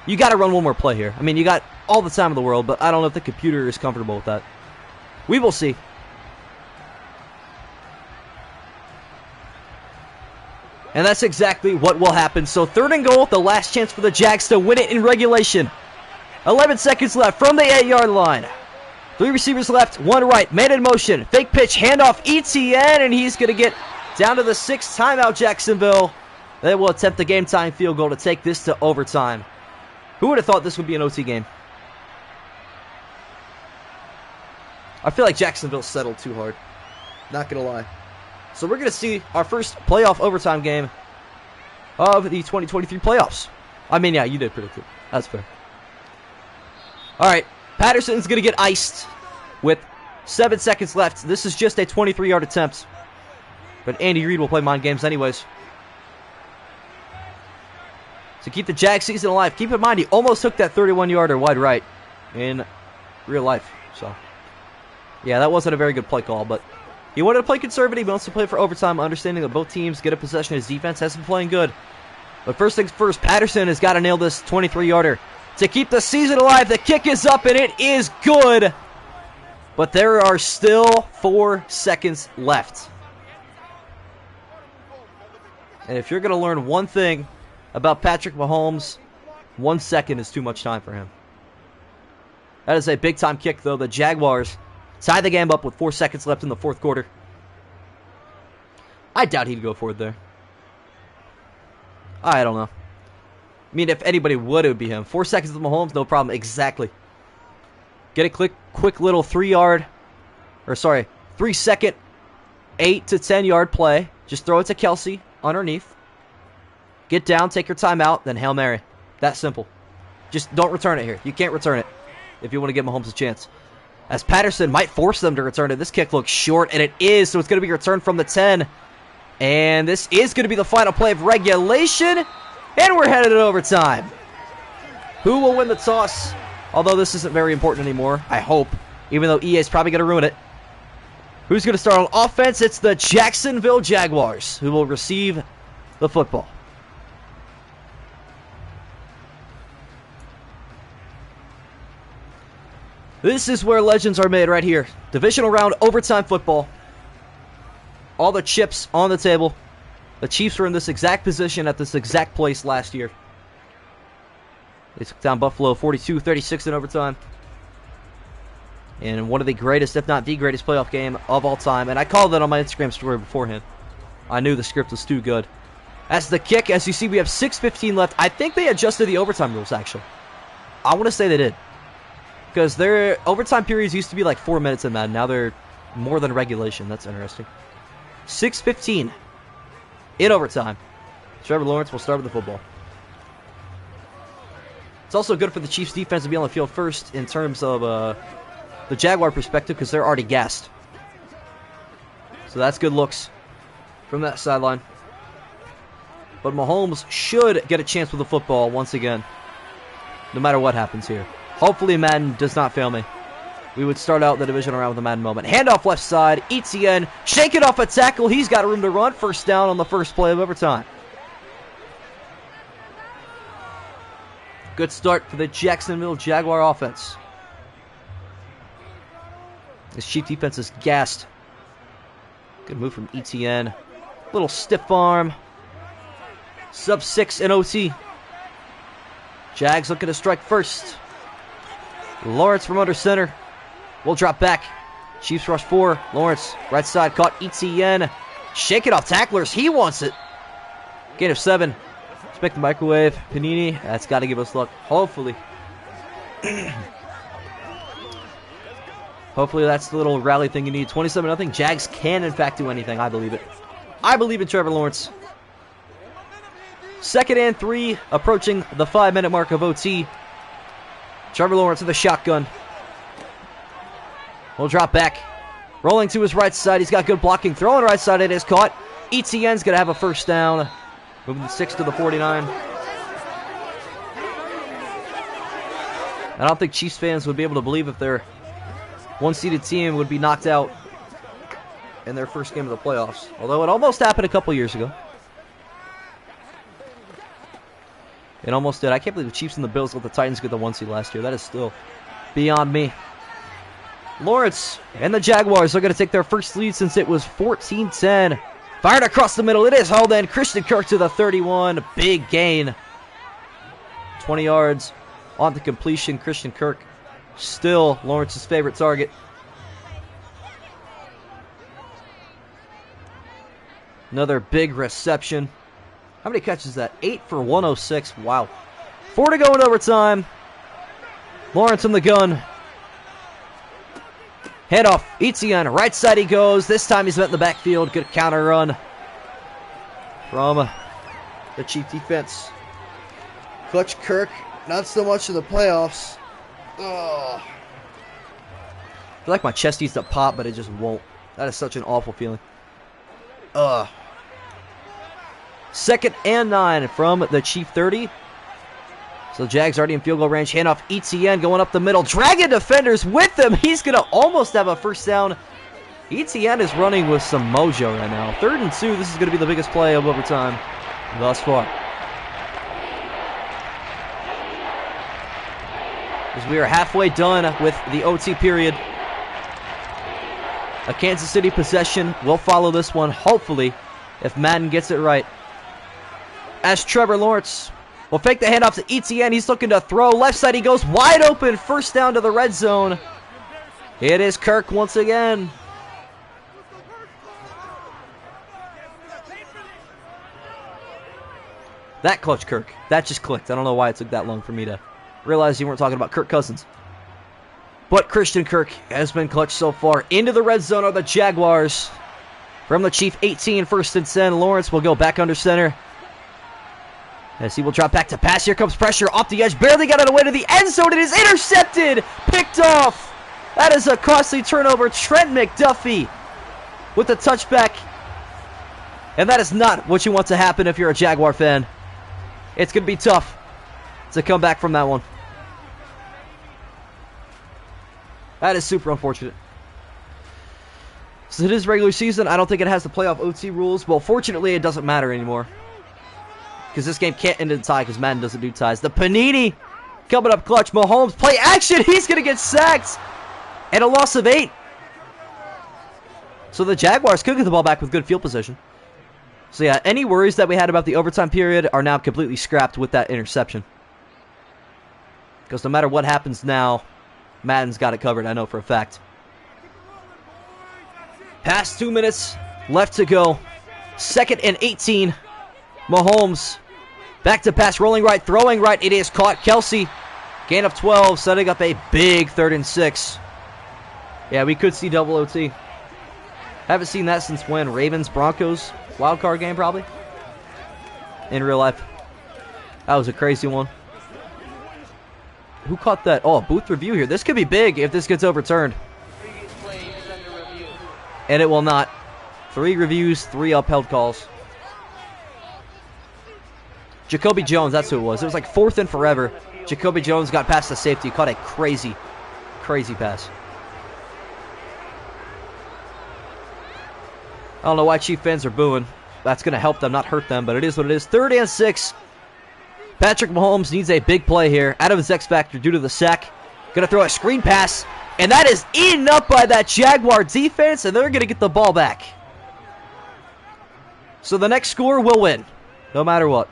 A: You got to run one more play here. I mean, you got all the time in the world, but I don't know if the computer is comfortable with that. We will see. And that's exactly what will happen. So 3rd and goal, the last chance for the Jags to win it in regulation. 11 seconds left from the 8-yard line. 3 receivers left, 1 right. Man in motion. Fake pitch, handoff ETN, and he's going to get down to the 6th timeout, Jacksonville. They will attempt the game-time field goal to take this to overtime. Who would have thought this would be an OT game? I feel like Jacksonville settled too hard. Not going to lie. So we're going to see our first playoff overtime game of the 2023 playoffs. I mean, yeah, you did predict it. That's fair. All right. Patterson's going to get iced with 7 seconds left. This is just a 23-yard attempt. But Andy Reid will play mind games anyways. To keep the Jag season alive, keep in mind he almost took that 31-yarder wide right in real life. So, yeah, that wasn't a very good play call, but he wanted to play conservative. He wants to play for overtime, understanding that both teams get a possession. His defense has been playing good. But first things first, Patterson has got to nail this 23-yarder to keep the season alive. The kick is up, and it is good. But there are still 4 seconds left. And if you're going to learn one thing about Patrick Mahomes, 1 second is too much time for him. That is a big-time kick, though. The Jaguars tie the game up with 4 seconds left in the fourth quarter. I doubt he'd go for it there. I don't know. I mean, if anybody would, it would be him. 4 seconds with Mahomes, no problem. Exactly. Get a quick little 3-second, 8 to 10-yard play. Just throw it to Kelsey underneath. Get down, take your time out, then Hail Mary. That simple. Just don't return it here. You can't return it if you want to give Mahomes a chance. As Patterson might force them to return it. This kick looks short, and it is, so it's going to be returned from the 10. And this is going to be the final play of regulation, and we're headed to overtime. Who will win the toss? Although this isn't very important anymore, I hope, even though EA is probably going to ruin it. Who's going to start on offense? It's the Jacksonville Jaguars who will receive the football. This is where legends are made right here. Divisional round overtime football. All the chips on the table. The Chiefs were in this exact position at this exact place last year. They took down Buffalo 42-36 in overtime. In one of the greatest, if not the greatest playoff game of all time. And I called that on my Instagram story beforehand. I knew the script was too good. As the kick, as you see, we have 6:15 left. I think they adjusted the overtime rules, actually. I want to say they did. Because their overtime periods used to be like 4 minutes in Madden. Now they're more than regulation. That's interesting. 6:15 in overtime. Trevor Lawrence will start with the football. It's also good for the Chiefs defense to be on the field first in terms of the Jaguar perspective because they're already gassed. So that's good looks from that sideline. But Mahomes should get a chance with the football once again, no matter what happens here. Hopefully Madden does not fail me. We would start out the division round with a Madden moment. Handoff left side. Etienne. Shake it off a tackle. He's got room to run. First down on the first play of overtime. Good start for the Jacksonville Jaguar offense. This Chief defense is gassed. Good move from Etienne. Little stiff arm. Sub 6 in OT. Jags looking to strike first. Lawrence from under center. Will drop back. Chiefs rush 4. Lawrence, right side, caught Etienne. Shake it off tacklers. He wants it. Gain of 7. Expect the microwave. Panini. That's got to give us luck. Hopefully. Hopefully that's the little rally thing you need. 27-0. Jags can, in fact, do anything. I believe it. I believe in Trevor Lawrence. 2nd and 3. Approaching the 5-minute mark of OT. Trevor Lawrence with a shotgun. Will drop back. Rolling to his right side. He's got good blocking. Throwing right side. It is caught. Etienne's going to have a first down. Moving the 6 to the 49. I don't think Chiefs fans would be able to believe if their one-seeded team would be knocked out in their first game of the playoffs. Although it almost happened a couple years ago. It almost did. I can't believe the Chiefs and the Bills let the Titans get the 1 seed last year. That is still beyond me. Lawrence and the Jaguars are going to take their first lead since it was 14-10. Fired across the middle. It is held in. Christian Kirk to the 31. Big gain. 20 yards on the completion. Christian Kirk still Lawrence's favorite target. Another big reception. How many catches is that? 8 for 106. Wow. 4 to go in overtime. Lawrence in the gun. Handoff. Etienne. Right side he goes. This time he's met in the backfield. Good counter run from the Chief defense. Clutch Kirk. Not so much in the playoffs. Oh. feel like my chest needs to pop, but it just won't. That is such an awful feeling. 2nd and 9 from the Chief 30. So Jags already in field goal range. Handoff ETN going up the middle. Dragging defenders with him. He's going to almost have a first down. ETN is running with some mojo right now. 3rd and 2. This is going to be the biggest play of overtime thus far. As we are halfway done with the OT period. A Kansas City possession will follow this one, hopefully, if Madden gets it right. As Trevor Lawrence will fake the handoff to ETN. He's looking to throw. Left side, he goes wide open. First down to the red zone. It is Kirk once again. That clutch Kirk. That just clicked. I don't know why it took that long for me to realize you weren't talking about Kirk Cousins. But Christian Kirk has been clutch so far. Into the red zone are the Jaguars. From the Chief 18, 1st and 10. Lawrence will go back under center. As he will drop back to pass. Here comes pressure off the edge. Barely got it away to the end zone. It is intercepted. Picked off. That is a costly turnover. Trent McDuffie with the touchback. And that is not what you want to happen if you're a Jaguar fan. It's going to be tough to come back from that one. That is super unfortunate. So it is regular season. I don't think it has the playoff OT rules. Well, fortunately, it doesn't matter anymore. Because this game can't end in a tie because Madden doesn't do ties. The Panini coming up clutch. Mahomes, play action. He's going to get sacked. And a loss of 8. So the Jaguars could get the ball back with good field position. So yeah, any worries that we had about the overtime period are now completely scrapped with that interception. Because no matter what happens now, Madden's got it covered, I know for a fact. Past 2 minutes left to go. 2nd and 18. Mahomes back to pass, rolling right, throwing right. It is caught. Kelsey, gain of 12, setting up a big 3rd and 6. Yeah, we could see double OT. Haven't seen that since when? Ravens-Broncos wild card game, probably? In real life. That was a crazy one. Who caught that? Oh, booth review here. This could be big if this gets overturned. And it will not. 3 reviews, 3 upheld calls. Jacoby Jones, that's who it was. It was like 4th and forever. Jacoby Jones got past the safety. Caught a crazy, crazy pass. I don't know why Chief fans are booing. That's going to help them, not hurt them, but it is what it is. 3rd and 6. Patrick Mahomes needs a big play here. Out of his X factor due to the sack. Going to throw a screen pass. And that is eaten up by that Jaguar defense, and they're going to get the ball back. So the next score will win, no matter what.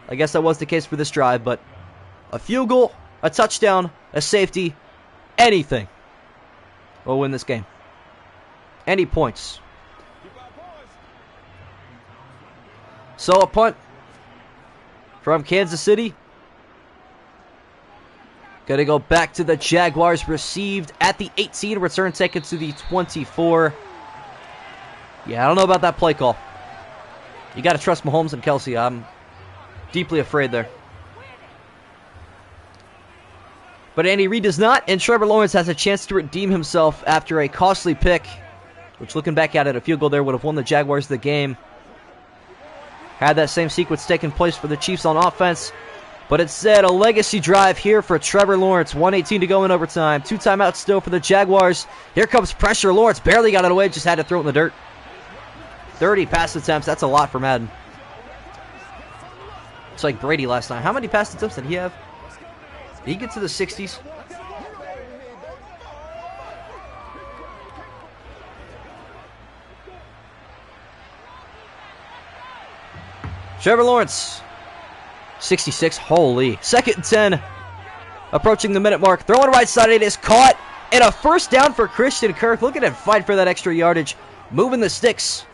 A: I guess that was the case for this drive, but a field goal, a touchdown, a safety, anything will win this game. Any points. So a punt from Kansas City. Going to go back to the Jaguars. Received at the 18. Return taken to the 24. Yeah, I don't know about that play call. You got to trust Mahomes and Kelsey. I'm deeply afraid there. But Andy Reid does not, and Trevor Lawrence has a chance to redeem himself after a costly pick, which, looking back at it, a field goal there would have won the Jaguars the game. Had that same sequence taken place for the Chiefs on offense. But instead, a legacy drive here for Trevor Lawrence. 1:18 to go in overtime. 2 timeouts still for the Jaguars. Here comes pressure. Lawrence barely got it away. Just had to throw it in the dirt. 30 pass attempts. That's a lot for Madden. It's like Brady last night. How many pass attempts did he have? Did he get to the 60s? Trevor Lawrence, 66. Holy. 2nd and 10. Approaching the minute mark. Throwing right side. It is caught. And a first down for Christian Kirk. Look at him fight for that extra yardage. Moving the sticks.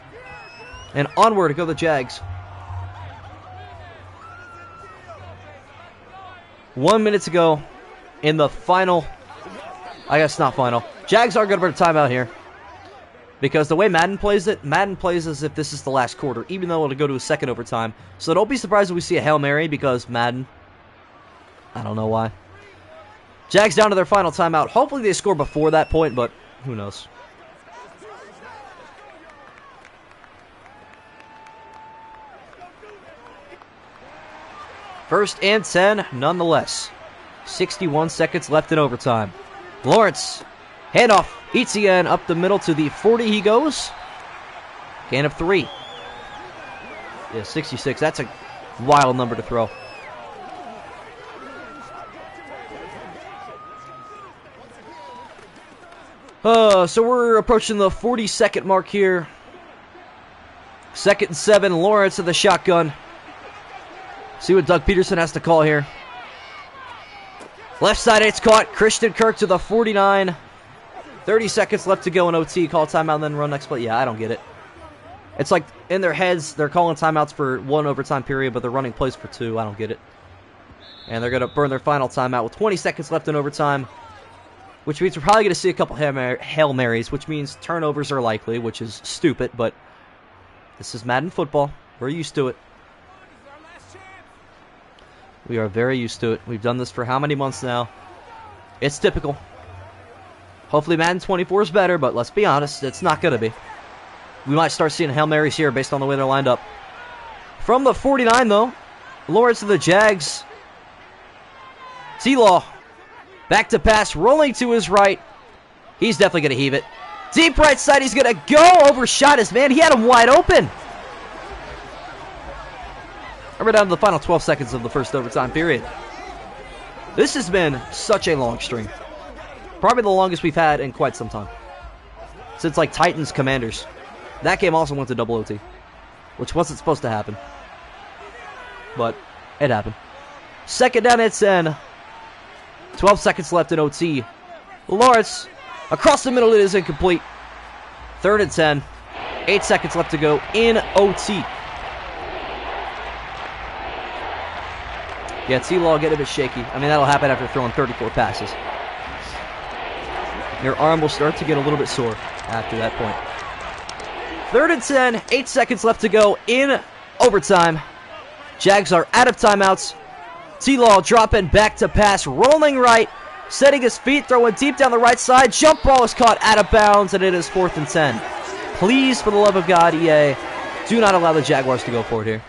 A: And onward to go the Jags. 1 minute to go in the final. I guess not final. Jags are going to put a timeout here. Because the way Madden plays it, Madden plays as if this is the last quarter, even though it'll go to a second overtime. So don't be surprised if we see a Hail Mary, because Madden, I don't know why. Jags down to their final timeout. Hopefully they score before that point, but who knows. First and 10, nonetheless. 61 seconds left in overtime. Lawrence, handoff. Etienne up the middle to the 40 he goes. Gain of 3. Yeah, 66. That's a wild number to throw. So we're approaching the 40-second mark here. 2nd and 7, Lawrence in the shotgun. See what Doug Peterson has to call here. Left side, it's caught. Christian Kirk to the 49. 30 seconds left to go in OT. Call timeout and then run next play. Yeah, I don't get it. It's like in their heads, they're calling timeouts for 1 overtime period, but they're running plays for 2. I don't get it. And they're going to burn their final timeout with 20 seconds left in overtime, which means we're probably going to see a couple Hail Marys, which means turnovers are likely, which is stupid, but this is Madden football. We're used to it. We are very used to it. We've done this for how many months now? It's typical. Hopefully Madden 24 is better, but let's be honest, it's not going to be. We might start seeing Hail Marys here based on the way they're lined up. From the 49, though, Lawrence of the Jags. T-Law. Back to pass, rolling to his right. He's definitely going to heave it. Deep right side, he's going to go. Overshot his man. He had him wide open. And we're down to the final 12 seconds of the first overtime period. This has been such a long string. Probably the longest we've had in quite some time. Since, like, Titans Commanders. That game also went to double OT. Which wasn't supposed to happen. But it happened. 2nd down at 10. 12 seconds left in OT. Lawrence, across the middle, it is incomplete. 3rd and 10. 8 seconds left to go in OT. Yeah, T-Law get a bit shaky. I mean, that'll happen after throwing 34 passes. Your arm will start to get a little bit sore after that point. 3rd and 10, 8 seconds left to go in overtime. Jags are out of timeouts. T-Law dropping back to pass, rolling right, setting his feet, throwing deep down the right side. Jump ball is caught out of bounds, and it is 4th and 10. Please, for the love of God, EA, do not allow the Jaguars to go for it here.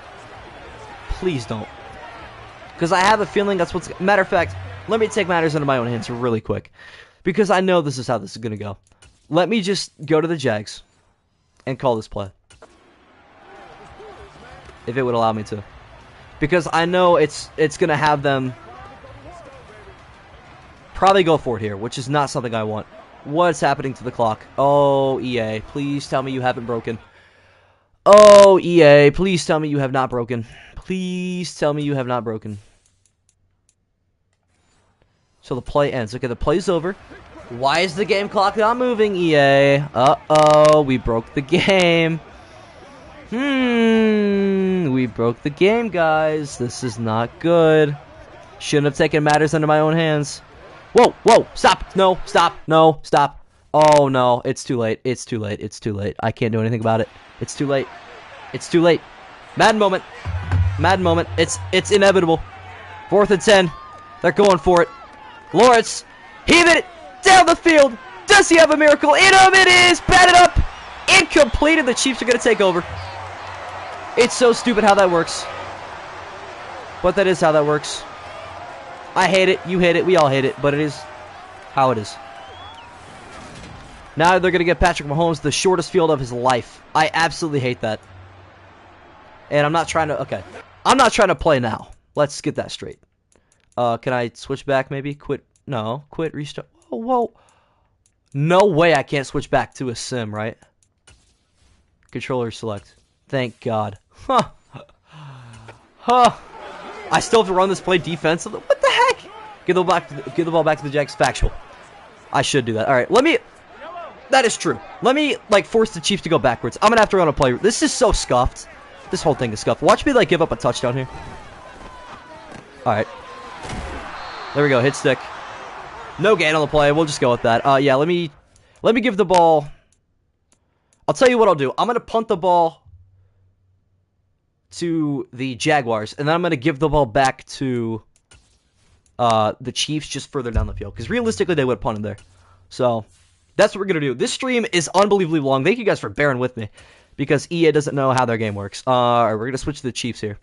A: Please don't. Because I have a feeling that's what's... Matter of fact, let me take matters into my own hands really quick. Because I know this is how this is going to go. Let me just go to the Jags and call this play. If it would allow me to. Because I know it's going to have them probably go for it here, which is not something I want. What's happening to the clock? Oh, EA, please tell me you haven't broken. Oh, EA, please tell me you have not broken. Please tell me you have not broken. So the play ends. Okay, the play's over. Why is the game clock not moving, EA? Uh-oh, we broke the game. We broke the game, guys. This is not good. Shouldn't have taken matters into my own hands. Whoa, whoa, stop. No, stop. No, stop. Oh, no, it's too late. It's too late. It's too late. I can't do anything about it. It's too late. It's too late. Madden moment. Madden moment. It's inevitable. 4th and 10. They're going for it. Lawrence, heaving it down the field. Does he have a miracle in him? It is. Batted up. Incomplete, and the Chiefs are going to take over. It's so stupid how that works. But that is how that works. I hate it. You hate it. We all hate it. But it is how it is. Now they're going to get Patrick Mahomes the shortest field of his life. I absolutely hate that. And I'm not trying to... Okay. I'm not trying to play now. Let's get that straight. Can I switch back maybe? Quit. No. Quit. Restart. Whoa, whoa. No way I can't switch back to a sim, right? Controller select. Thank God. Huh. Huh. I still have to run this play defensively. What the heck? Give the ball back to the Jags. Factual. I should do that. All right. Let me... That is true. Let me, like, force the Chiefs to go backwards. I'm going to have to run a play. This is so scuffed. This whole thing is scuffed. Watch me, like, give up a touchdown here. All right. There we go. Hit stick. No gain on the play. We'll just go with that. Yeah, let me give the ball. I'll tell you what I'll do. I'm going to punt the ball to the Jaguars, and then I'm going to give the ball back to the Chiefs just further down the field. Because realistically, they would have punted there. So, that's what we're going to do. This stream is unbelievably long. Thank you guys for bearing with me. Because EA doesn't know how their game works. Alright, we're going to switch to the Chiefs here.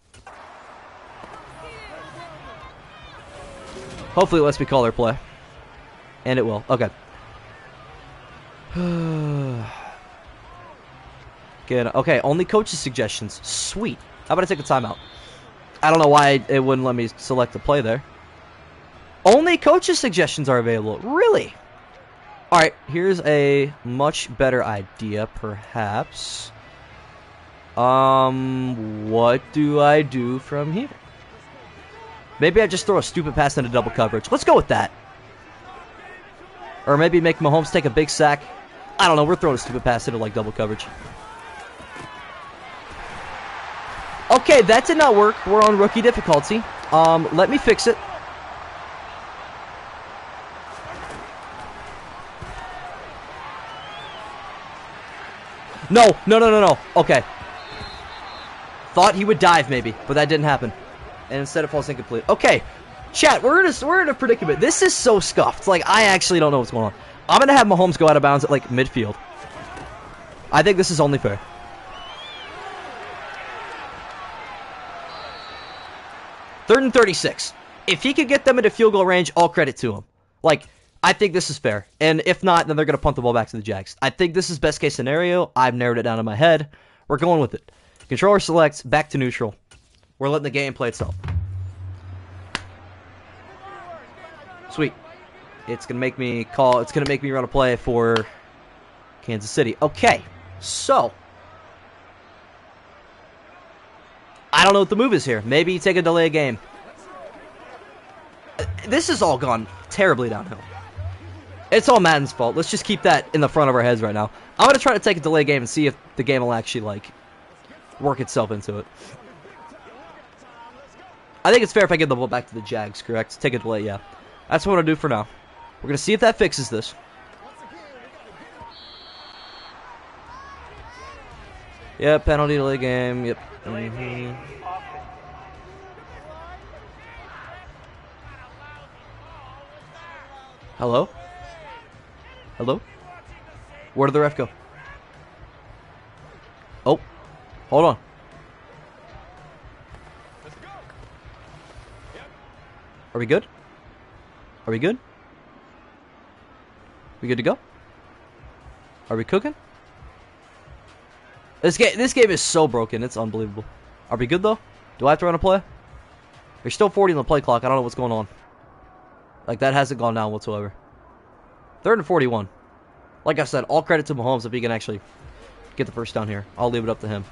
A: Hopefully it lets me call their play. And it will. Okay. Good. Okay, only coaches' suggestions. Sweet. How about I take a timeout? I don't know why it wouldn't let me select a play there. Only coaches' suggestions are available. Really? Alright, here's a much better idea, perhaps. What do I do from here? Maybe I just throw a stupid pass into double coverage. Let's go with that. Or maybe make Mahomes take a big sack. I don't know, we're throwing a stupid pass into, like, double coverage. Okay, that did not work. We're on rookie difficulty. Let me fix it. No. Okay. Thought he would dive, maybe, but that didn't happen. And instead it falls incomplete. Okay. Chat, we're in a predicament. This is so scuffed. Like, I actually don't know what's going on. I'm going to have Mahomes go out of bounds at, like, midfield. I think this is only fair. Third and 36. If he could get them into field goal range, all credit to him. Like, I think this is fair. And if not, then they're going to punt the ball back to the Jags. I think this is best case scenario. I've narrowed it down in my head. We're going with it. Controller selects, back to neutral. We're letting the game play itself. Sweet. It's going to make me call, it's going to make me run a play for Kansas City. Okay. So, I don't know what the move is here. Maybe you take a delay game. This has all gone terribly downhill. It's all Madden's fault. Let's just keep that in the front of our heads right now. I'm going to try to take a delay game and see if the game will actually, like, work itself into it. I think it's fair if I give the ball back to the Jags, correct? Take a delay, yeah. That's what I'm going to do for now. We're going to see if that fixes this. Yep, penalty delay game. Yep. Hello? Hello? Where did the ref go? Oh. Hold on. Are we good? Are we good? We good to go? Are we cooking? This game is so broken. It's unbelievable. Are we good, though? Do I have to run a play? There's still 40 on the play clock. I don't know what's going on. Like, that hasn't gone down whatsoever. 3rd and 41. Like I said, all credit to Mahomes if he can actually get the first down here. I'll leave it up to him.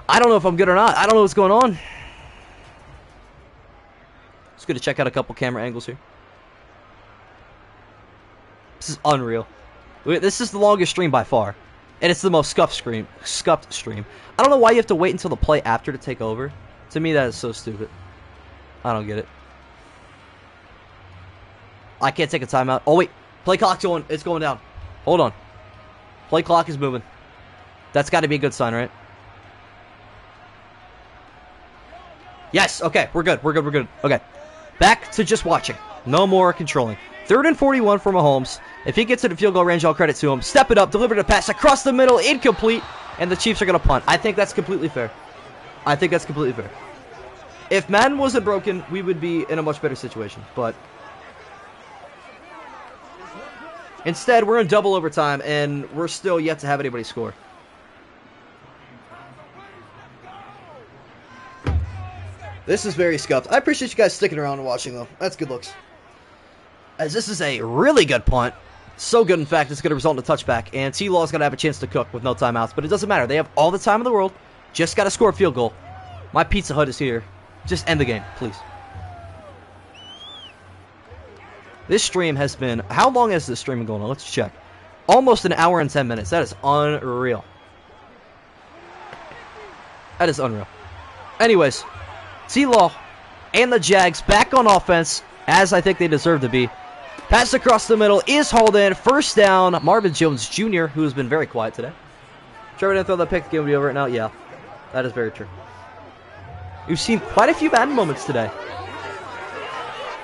A: I don't know if I'm good or not. I don't know what's going on. Just going to check out a couple camera angles here. This is unreal. This is the longest stream by far. And it's the most scuffed stream. I don't know why you have to wait until the play after to take over. To me, that is so stupid. I don't get it. I can't take a timeout. Oh, wait. Play clock's going. It's going down. Hold on. Play clock is moving. That's got to be a good sign, right? Yes. Okay. We're good. We're good. Okay. Back to just watching. No more controlling. 3rd and 41 for Mahomes. If he gets to the field goal range, all credit to him. Step it up. Deliver the pass across the middle. Incomplete. And the Chiefs are going to punt. I think that's completely fair. If Madden wasn't broken, we would be in a much better situation. But instead, we're in double overtime, and we're still yet to have anybody score. This is very scuffed. I appreciate you guys sticking around and watching, though. That's good looks. As this is a really good punt. So good, in fact, it's going to result in a touchback. And T-Law's going to have a chance to cook with no timeouts. But it doesn't matter. They have all the time in the world. Just got to score a field goal. My Pizza Hut is here. Just end the game, please. This stream has been... How long has this stream been going on? Let's check. Almost an hour and 10 minutes. That is unreal. That is unreal. Anyways, T-Law and the Jags back on offense, as I think they deserve to be. Pass across the middle is hauled in. First down, Marvin Jones Jr., who has been very quiet today. Trevor didn't throw that pick. The game will be over right now. Yeah, that is very true. We've seen quite a few Madden moments today.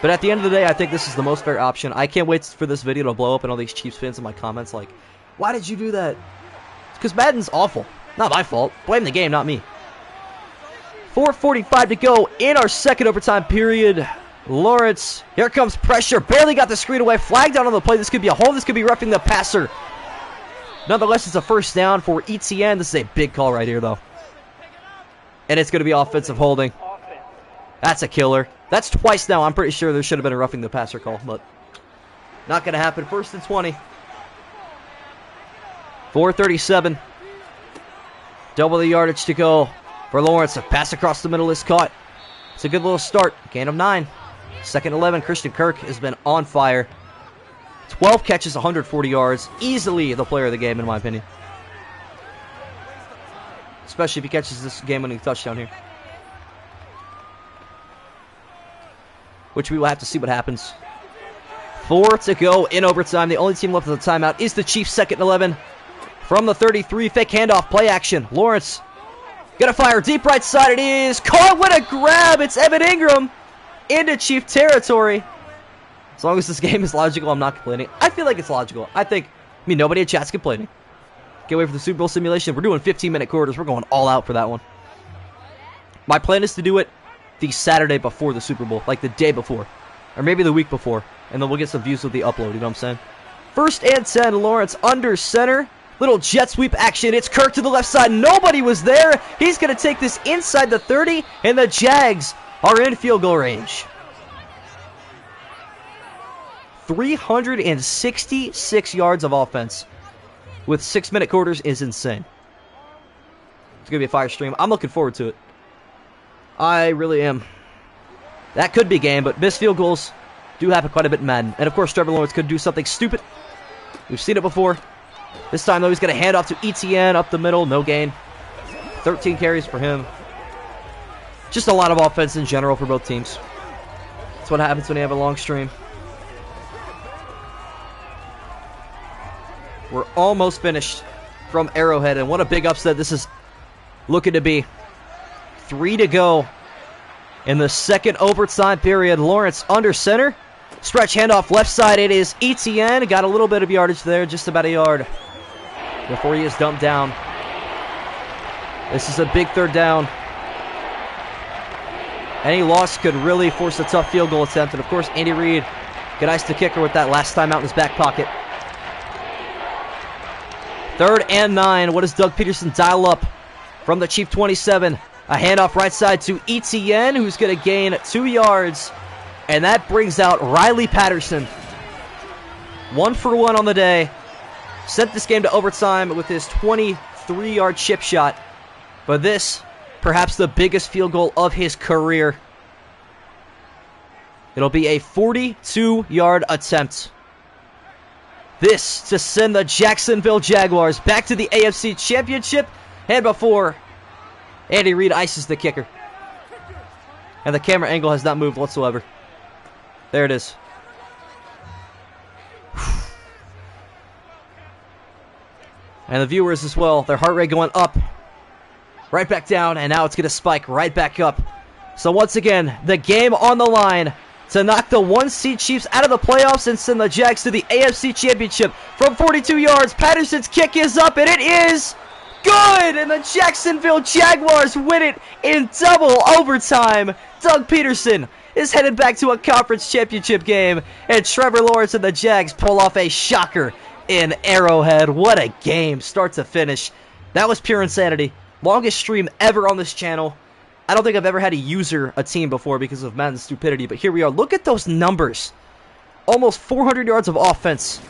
A: But at the end of the day, I think this is the most fair option. I can't wait for this video to blow up and all these Chiefs fans in my comments like, why did you do that? It's because Madden's awful. Not my fault. Blame the game, not me. 4:45 to go in our second overtime period. Lawrence, here comes pressure. Barely got the screen away. Flag down on the play. This could be a hold. This could be roughing the passer. Nonetheless, it's a first down for ETN. This is a big call right here, though. And it's going to be offensive holding. That's a killer. That's twice now. I'm pretty sure there should have been a roughing the passer call, but not going to happen. 1st and 20. 4:37. Double the yardage to go for Lawrence. A pass across the middle is caught. It's a good little start. Gain of 9. 2nd and 11. Christian Kirk has been on fire. 12 catches, 140 yards. Easily the player of the game, in my opinion. Especially if he catches this game-winning touchdown here. Which we will have to see what happens. 4 to go in overtime. The only team left with a timeout is the Chiefs. 2nd and 11. From the 33, fake handoff, play action. Lawrence gonna fire deep right side. It is caught with a grab. It's Evan Ingram into Chief territory. As long as this game is logical, I'm not complaining. I feel like it's logical. I mean, nobody in chat's complaining. Can't wait for the Super Bowl simulation. We're doing 15-minute quarters. We're going all out for that one. My plan is to do it the Saturday before the Super Bowl, like the day before, or maybe the week before, and then we'll get some views with the upload. You know what I'm saying? 1st and 10. Lawrence under center. Little jet sweep action. It's Kirk to the left side. Nobody was there. He's going to take this inside the 30, and the Jags are in field goal range. 366 yards of offense with 6-minute quarters is insane. It's going to be a fire stream. I'm looking forward to it. I really am. That could be game, but missed field goals do happen quite a bit in Madden. And, of course, Trevor Lawrence could do something stupid. We've seen it before. This time, though, he's going to hand off to ETN up the middle. No gain. 13 carries for him. Just a lot of offense in general for both teams. That's what happens when you have a long stream. We're almost finished from Arrowhead, and what a big upset this is looking to be. 3 to go in the second overtime period. Lawrence under center. Stretch handoff left side. It is ETN. Got a little bit of yardage there, just about a yard, before he is dumped down. This is a big 3rd down. Any loss could really force a tough field goal attempt. And, of course, Andy Reid could ice the kicker with that last time out in his back pocket. 3rd and 9. What does Doug Peterson dial up from the Chief 27? A handoff right side to ETN, who's going to gain 2 yards. And that brings out Riley Patterson. 1 for 1 on the day. Sent this game to overtime with his 23-yard chip shot. But this, perhaps the biggest field goal of his career. It'll be a 42-yard attempt. This to send the Jacksonville Jaguars back to the AFC Championship. And before Andy Reid ices the kicker. And the camera angle has not moved whatsoever. There it is. And the viewers as well, their heart rate going up. Right back down, and now it's going to spike right back up. So once again, the game on the line to knock the 1-seed Chiefs out of the playoffs and send the Jags to the AFC Championship. From 42 yards, Patterson's kick is up, and it is good! And the Jacksonville Jaguars win it in double overtime. Doug Peterson is headed back to a conference championship game, and Trevor Lawrence and the Jags pull off a shocker in Arrowhead. What a game, start to finish. That was pure insanity. Longest stream ever on this channel. I don't think I've ever had to user a team before because of Madden's stupidity, but here we are. Look at those numbers. Almost 400 yards of offense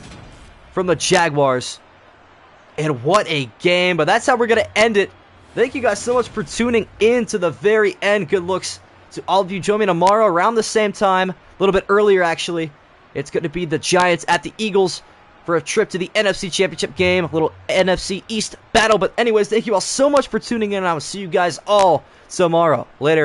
A: from the Jaguars. And what a game. But that's how we're going to end it. Thank you guys so much for tuning in to the very end. Good looks to all of you. Join me tomorrow around the same time. A little bit earlier, actually. It's going to be the Giants at the Eagles for a trip to the NFC Championship game. A little NFC East battle. But anyways, thank you all so much for tuning in, and I will see you guys all tomorrow. Later.